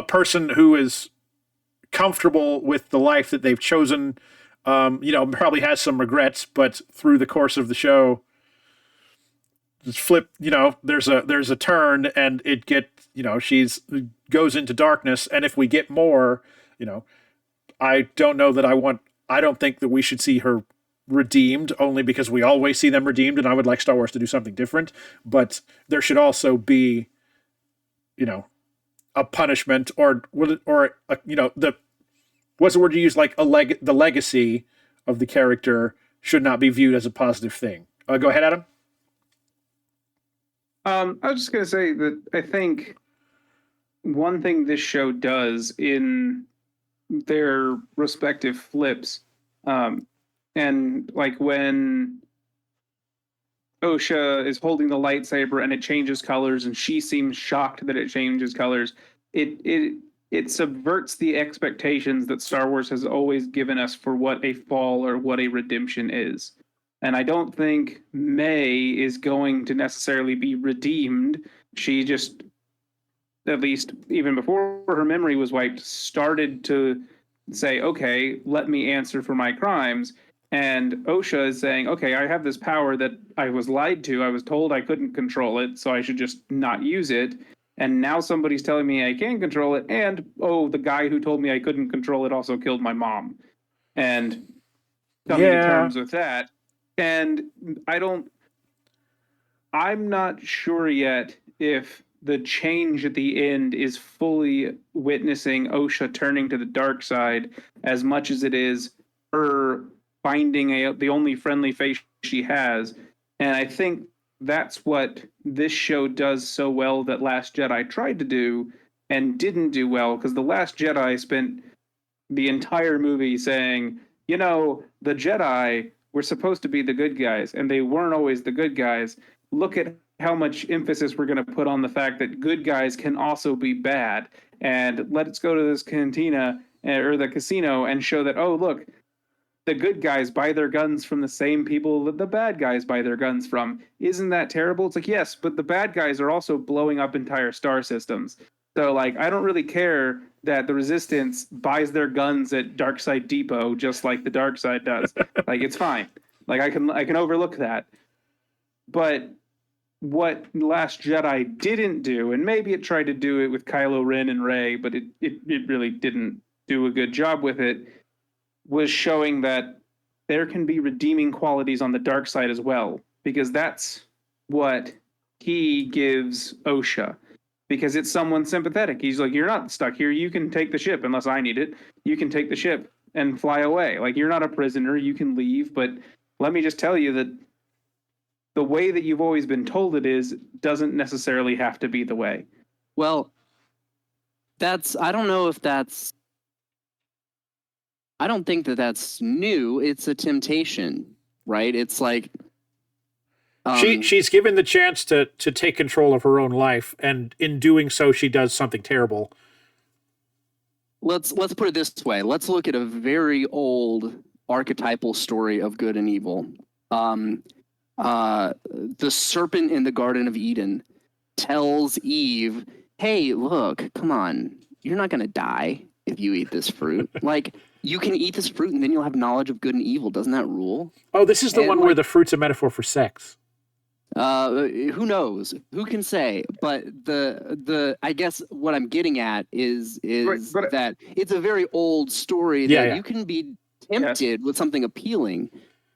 person who is comfortable with the life that they've chosen, probably has some regrets, but through the course of the show, just flip, there's a turn, and it she's goes into darkness. And if we get more, I don't think that we should see her redeemed, only because we always see them redeemed, and I would like Star Wars to do something different. But there should also be, a punishment, or the what's the word you use? Like the legacy of the character should not be viewed as a positive thing. Go ahead, Adam. I was just gonna say that I think one thing this show does in their respective flips, and like when OSHA is holding the lightsaber and it changes colors, and she seems shocked that it changes colors, it subverts the expectations that Star Wars has always given us for what a fall or what a redemption is. And I don't think May is going to necessarily be redeemed. She just, at least even before her memory was wiped, started to say, okay, let me answer for my crimes. And OSHA is saying, okay, I have this power that I was lied to. I was told I couldn't control it, so I should just not use it. And now somebody's telling me I can control it. And, oh, the guy who told me I couldn't control it also killed my mom. And coming to terms with that. And I'm not sure yet if the change at the end is fully witnessing OSHA turning to the dark side as much as it is her finding the only friendly face she has. And I think that's what this show does so well that Last Jedi tried to do and didn't do well, because The Last Jedi spent the entire movie saying, you know, the Jedi were supposed to be the good guys, and they weren't always the good guys. Look at how much emphasis we're going to put on the fact that good guys can also be bad. And let's go to this cantina or the casino and show that, oh, look, the good guys buy their guns from the same people that the bad guys buy their guns from. Isn't that terrible? It's like, yes, but the bad guys are also blowing up entire star systems. So, like, I don't really care that the Resistance buys their guns at Darkside Depot just like the Dark Side does. Like, it's fine. Like, I can overlook that. But what Last Jedi didn't do, and maybe it tried to do it with Kylo Ren and Rey, but it really didn't do a good job with it, was showing that there can be redeeming qualities on the dark side as well, because that's what he gives Osha, because it's someone sympathetic. He's like, you're not stuck here. You can take the ship unless I need it. You can take the ship and fly away. Like, you're not a prisoner. You can leave. But let me just tell you that the way that you've always been told it is doesn't necessarily have to be the way. Well, I don't know if that's, I don't think that that's new. It's a temptation, right? It's like she's given the chance to take control of her own life, and in doing so, she does something terrible. Let's put it this way. Let's look at a very old archetypal story of good and evil. The serpent in the Garden of Eden tells Eve, "Hey, look, come on, you're not gonna die if you eat this fruit. Like, you can eat this fruit and then you'll have knowledge of good and evil. Doesn't that rule?" Oh, this is the one where the fruit's a metaphor for sex. Who knows? Who can say? But the I guess what I'm getting at is Right, that it's a very old story that you can be tempted with something appealing.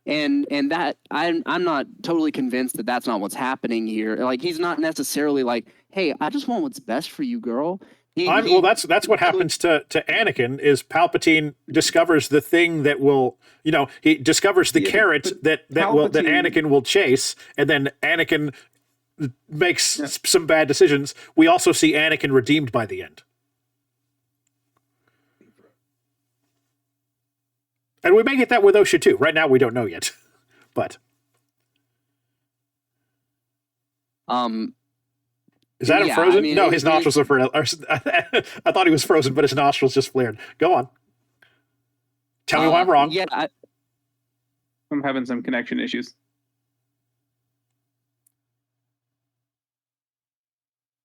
And that I'm not totally convinced that that's not what's happening here. Like, he's not necessarily like, "Hey, I just want what's best for you, girl." Well, that's what happens to Anakin. Is Palpatine discovers the thing that will, he discovers the carrot that Anakin will chase, and then Anakin makes some bad decisions. We also see Anakin redeemed by the end. And we may get that with Osha too. Right now, we don't know yet, but is Adam frozen? I mean, no, his nostrils are frozen. I thought he was frozen, but his nostrils just flared. Go on. Tell me why I'm wrong. Yeah, I'm having some connection issues.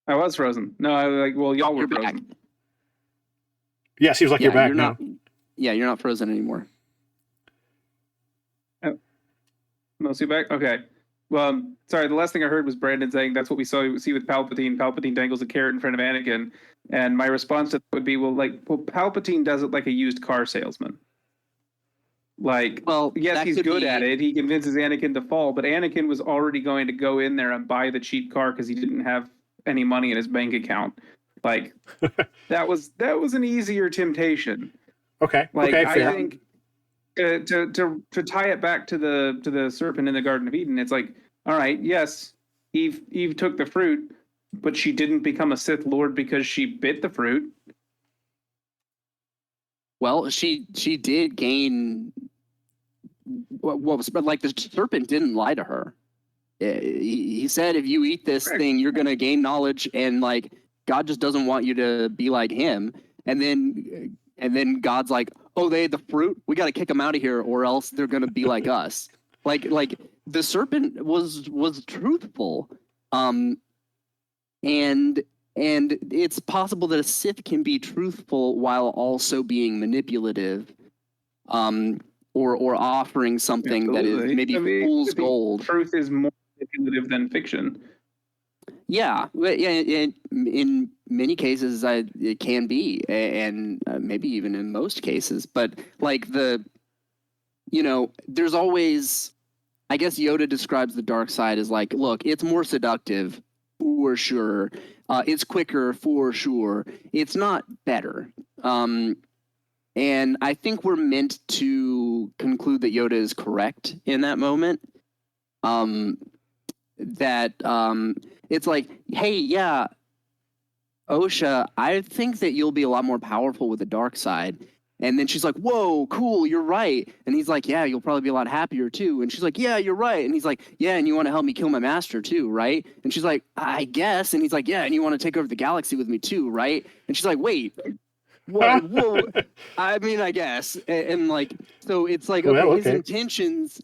I was frozen. No, I was like, well, y'all were frozen. Back. Yeah, seems like you're back now. Yeah, you're not frozen anymore. Mostly back? Okay. Well, sorry, the last thing I heard was Brandon saying that's what we see with Palpatine. Palpatine dangles a carrot in front of Anakin. And my response to that would be, well, Palpatine does it like a used car salesman. Like, well, yes, he's good at it. He convinces Anakin to fall, but Anakin was already going to go in there and buy the cheap car because he didn't have any money in his bank account. Like, that was an easier temptation. Okay. Like, okay, fair. I think to tie it back to the serpent in the Garden of Eden, it's like, all right, yes, Eve took the fruit, but she didn't become a Sith Lord because she bit the fruit. Well, she did gain what was, but like, the serpent didn't lie to her. He said, if you eat this thing, you're gonna gain knowledge, and like, God just doesn't want you to be like him. And then God's like, oh, they ate the fruit? We got to kick them out of here, or else they're going to be like us. Like the serpent was truthful. And it's possible that a Sith can be truthful while also being manipulative, or offering something that is maybe fool's gold. Truth is more manipulative than fiction. Yeah, in many cases, it can be, and maybe even in most cases. But like there's always, I guess Yoda describes the dark side as like, look, it's more seductive, for sure. It's quicker, for sure. It's not better. And I think we're meant to conclude that Yoda is correct in that moment. It's like, hey, yeah, Osha, I think that you'll be a lot more powerful with the dark side. And then she's like, whoa, cool, you're right. And he's like, yeah, you'll probably be a lot happier too. And she's like, yeah, you're right. And he's like, yeah, and you want to help me kill my master too, right? And she's like, I guess. And he's like, yeah, and you want to take over the galaxy with me too, right? And she's like, wait, what? Whoa. I mean, I guess. And like, so it's like, okay, Well, his okay. intentions,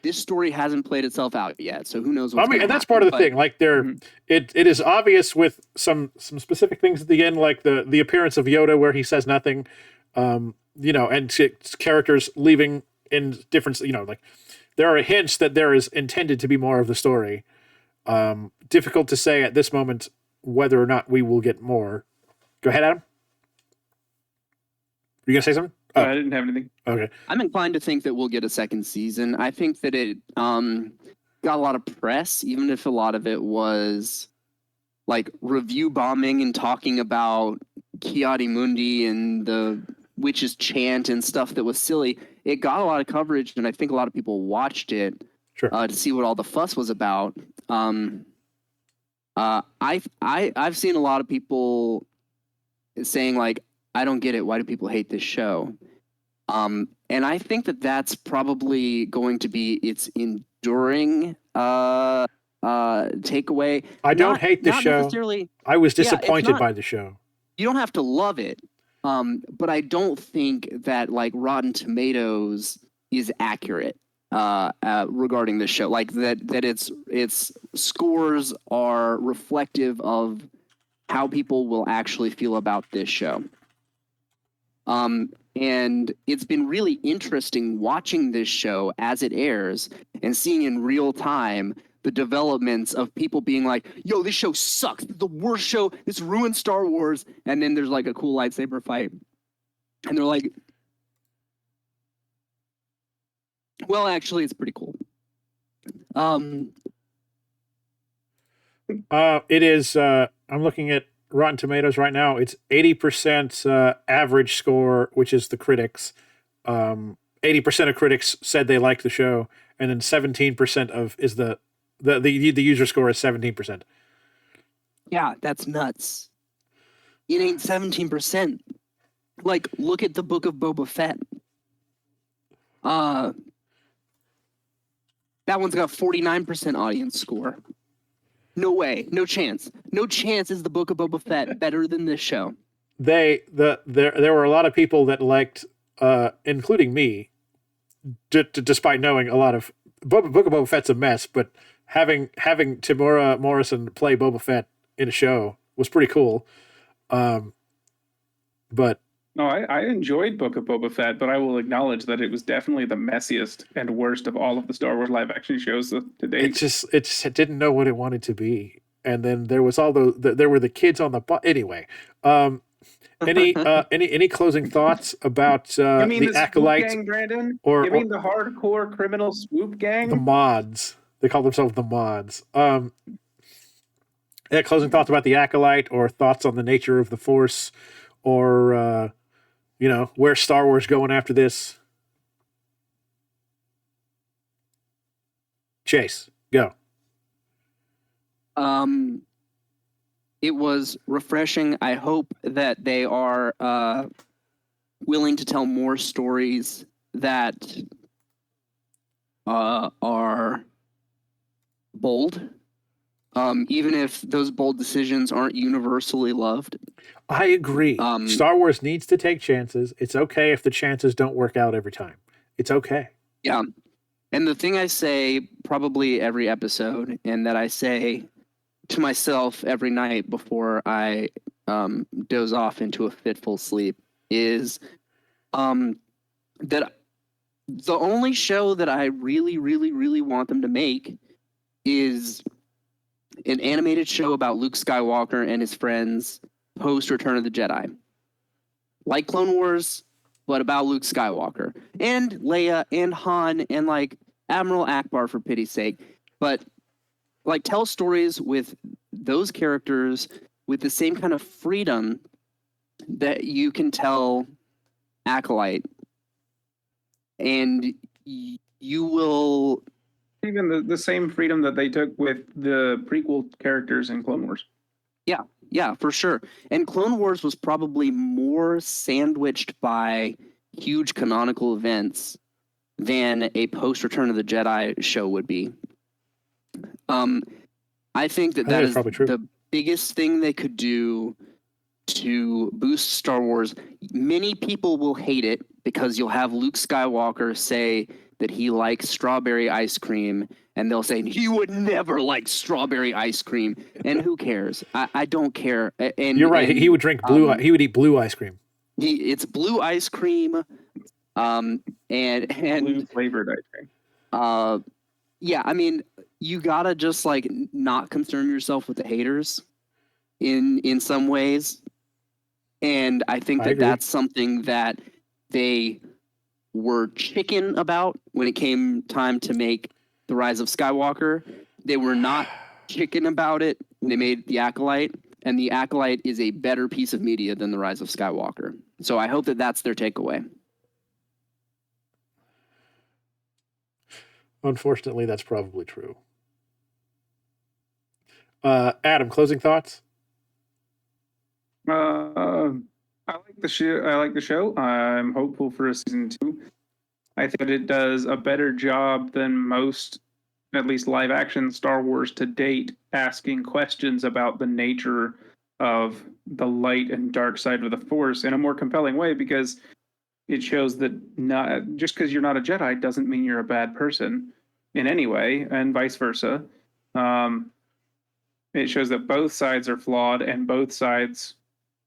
this story hasn't played itself out yet. So who knows what's I mean, gonna and that's happen, part of the but- thing. Like, it is obvious with some specific things at the end, like the appearance of Yoda, where he says nothing. You know, and characters leaving in different. You know, like there are hints that there is intended to be more of the story. Difficult to say at this moment whether or not we will get more. Go ahead, Adam. You gonna say something? Oh, I didn't have anything. okay. I'm inclined to think that we'll get a second season. I think that it got a lot of press, even if a lot of it was like review bombing and talking about Kiadi Mundi and the witch's chant and stuff that was silly. It got a lot of coverage, and I think a lot of people watched it Sure. to see what all the fuss was about. I've seen a lot of people saying like, I don't get it. Why do people hate this show? And I think that that's probably going to be its enduring takeaway. I don't hate the not show. Necessarily, I was it's disappointed not- by the show. you don't have to love it, but I don't think that like Rotten Tomatoes is accurate regarding this show. Like that its scores are reflective of how people will actually feel about this show. And it's been really interesting watching this show as it airs and seeing in real time the developments of people being like, yo, this show sucks. This is the worst show. This ruined Star Wars. And then there's like a cool lightsaber fight. And they're like, well, actually, it's pretty cool. It is. I'm looking at Rotten Tomatoes right now. It's 80% average score, which is the critics. 80% of critics said they liked the show, and then 17% of is the user score is 17%. Yeah, that's nuts. It ain't 17%. Like, look at the Book of Boba Fett. That one's got 49% audience score. No way, no chance. No chance is the Book of Boba Fett better than this show. There were a lot of people that liked, including me, despite knowing a lot of Book of Boba Fett's a mess, but having Tamora Morrison play Boba Fett in a show was pretty cool. But No, I enjoyed Book of Boba Fett, but I will acknowledge that it was definitely the messiest and worst of all of the Star Wars live action shows to date. it didn't know what it wanted to be, and then there was all there were the kids on the anyway. Any closing thoughts about You mean the the Acolyte Swoop Gang, Brandon? or You mean the hardcore criminal Swoop Gang? the mods? They call themselves the mods. Yeah, closing thoughts about the Acolyte, or thoughts on the nature of the Force, or where's Star Wars going after this? Chase, go. It was refreshing. I hope that they are willing to tell more stories that are bold, even if those bold decisions aren't universally loved. I agree. Star Wars needs to take chances. It's okay if the chances don't work out every time. It's okay. Yeah. And the thing I say probably every episode, and that I say to myself every night before I doze off into a fitful sleep, is that the only show that I really, really, really want them to make is an animated show about Luke Skywalker and his friends post Return of the Jedi. Like Clone Wars, but about Luke Skywalker. And Leia and Han and like Admiral Akbar, for pity's sake. But like tell stories with those characters with the same kind of freedom that you can tell Acolyte. And you will. Even the same freedom that they took with the prequel characters in Clone Wars. Yeah, for sure. And Clone Wars was probably more sandwiched by huge canonical events than a post Return of the Jedi show would be. I think that that's is probably true. the biggest thing they could do to boost Star Wars. Many people will hate it because you'll have Luke Skywalker say that he likes strawberry ice cream, and they'll say he would never like strawberry ice cream. And who cares? I don't care. And You're right. and, He would drink blue. He would eat blue ice cream. it's blue ice cream, and Blue flavored ice cream. yeah. I mean, you gotta just like not concern yourself with the haters in some ways. And I think I agree. that's something that they were chicken about when it came time to make The Rise of Skywalker. They were not chicken about it when they made The Acolyte, and The Acolyte is a better piece of media than The Rise of Skywalker. So I hope that that's their takeaway. Unfortunately, that's probably true. Adam, closing thoughts? I like the show. I'm hopeful for a season 2. I think that it does a better job than most, at least live action Star Wars to date, asking questions about the nature of the light and dark side of the Force in a more compelling way, because it shows that not just because you're not a Jedi doesn't mean you're a bad person in any way, and vice versa. It shows that both sides are flawed and both sides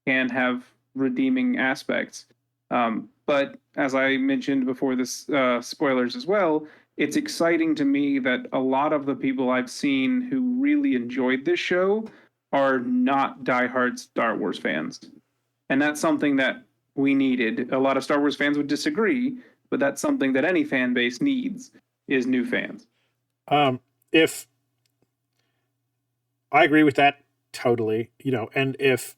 can have redeeming aspects. But as I mentioned before, this spoilers as well, it's exciting to me that a lot of the people I've seen who really enjoyed this show are not diehard Star Wars fans. And that's something that we needed. A lot of Star Wars fans would disagree, but that's something that any fan base needs, is new fans. If I agree with that totally, and if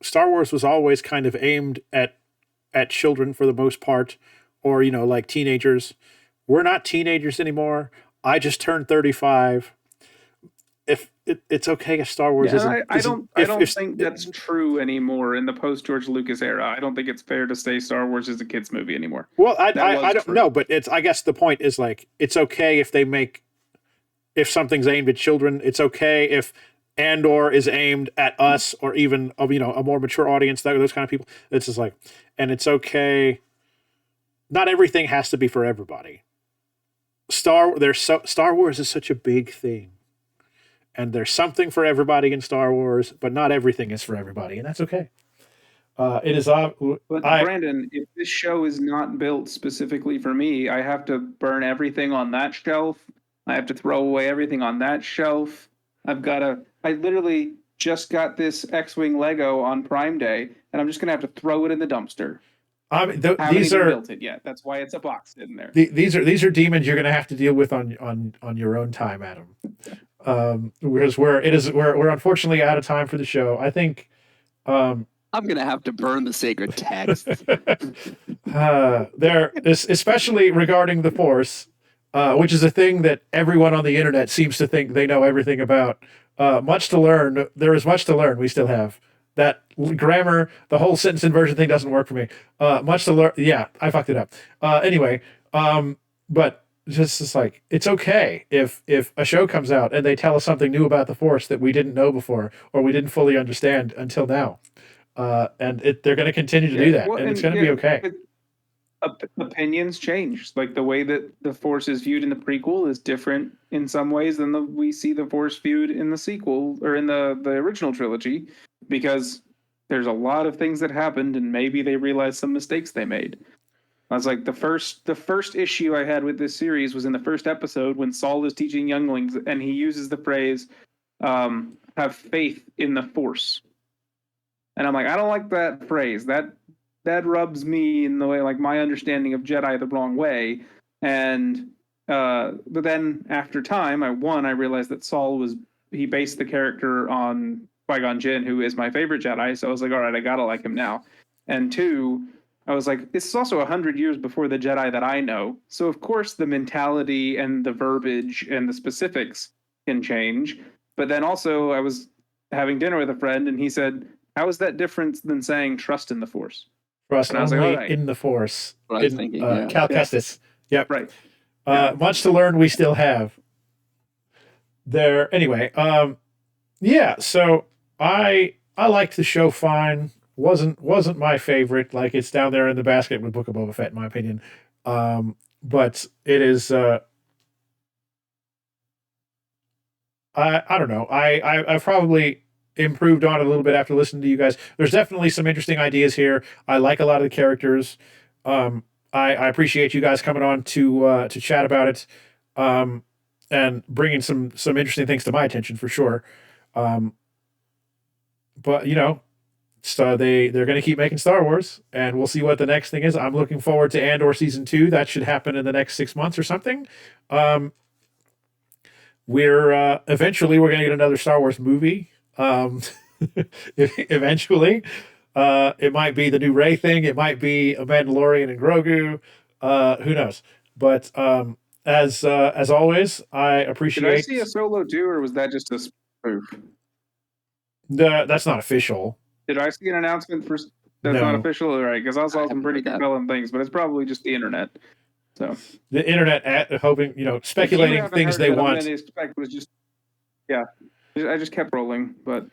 Star Wars was always kind of aimed at children for the most part, or like teenagers. We're not teenagers anymore. I just turned 35. If it's okay if Star Wars isn't, I don't think that's true anymore in the post George Lucas era. I don't think it's fair to say Star Wars is a kids movie anymore. Well, I don't know, but I guess the point is like it's okay if something's aimed at children. It's okay if Andor is aimed at us or even a more mature audience, those kind of people. It's just like, and it's okay. Not everything has to be for everybody. Star Wars is such a big thing, and there's something for everybody in Star Wars, but not everything is for everybody, and that's okay. It is. But Brandon, if this show is not built specifically for me, I have to burn everything on that shelf. I have to throw away everything on that shelf. I literally just got this X-Wing Lego on Prime Day, and I'm just going to have to throw it in the dumpster. Haven't even built it yet. That's why it's a box sitting there. These are demons you're going to have to deal with on your own time, Adam. Whereas we're unfortunately out of time for the show. I think I'm going to have to burn the sacred text. There is, especially regarding the Force, which is a thing that everyone on the internet seems to think they know everything about. Much to learn. There is much to learn. We still have that grammar. The whole sentence inversion thing doesn't work for me. Much to learn. Yeah, I fucked it up. Anyway, but just like it's okay if a show comes out and they tell us something new about the Force that we didn't know before or we didn't fully understand until now. And they're going to continue to do that, and it's going to be okay. Opinions change. Like the way that the Force is viewed in the prequel is different in some ways than we see the Force viewed in the sequel or in the original trilogy, because there's a lot of things that happened and maybe they realized some mistakes they made. I was like, the first issue I had with this series was in the first episode when Saul is teaching younglings and he uses the phrase, have faith in the Force. And I'm like, I don't like that phrase. That rubs me in the way, like my understanding of Jedi the wrong way. And but then after time, I realized that Saul he based the character on Qui-Gon Jinn, who is my favorite Jedi. So I was like, all right, I gotta like him now. And two, I was like, this is also 100 years before the Jedi that I know. So of course the mentality and the verbiage and the specifics can change. But then also I was having dinner with a friend and he said, how is that different than saying trust in the Force? Trust And I was like, only all right. in the Force. What I was In, thinking, yeah. Cal Yeah. Kestis. Yep. Right. Much to learn we still have. There anyway, yeah, so I liked the show fine. Wasn't my favorite. Like, it's down there in the basket with Book of Boba Fett, in my opinion. But it is I don't know. I've probably improved on it a little bit after listening to you guys. There's definitely some interesting ideas here. I like a lot of the characters. I appreciate you guys coming on to chat about it, and bringing some interesting things to my attention for sure. But you know, so they're going to keep making Star Wars, and we'll see what the next thing is. I'm looking forward to Andor season 2. That should happen in the next 6 months or something. We're eventually we're going to get another Star Wars movie. Eventually, it might be the new Rey thing. It might be a Mandalorian and Grogu. Who knows? But as always, I Did I appreciate. see a Solo too, or was that just a spoof? That's not official. Did I see an announcement for that's No. not official? All right, because I saw I some haven't pretty heard that. compelling things, but it's probably just the internet. So The internet hoping, speculating If you things haven't they heard that, want. I'm gonna expect was just I just kept rolling, but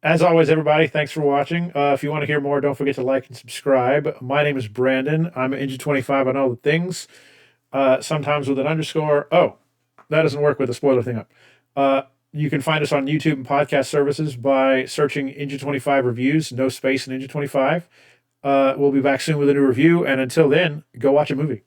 As always, everybody, thanks for watching. If you want to hear more, don't forget to like and subscribe. My name is Brandon. I'm at Engine25 on all the things. Sometimes with an underscore. Oh, that doesn't work with the spoiler thing up. You can find us on YouTube and podcast services by searching Engine25 Reviews, no space in Engine25. We'll be back soon with a new review, and until then, go watch a movie.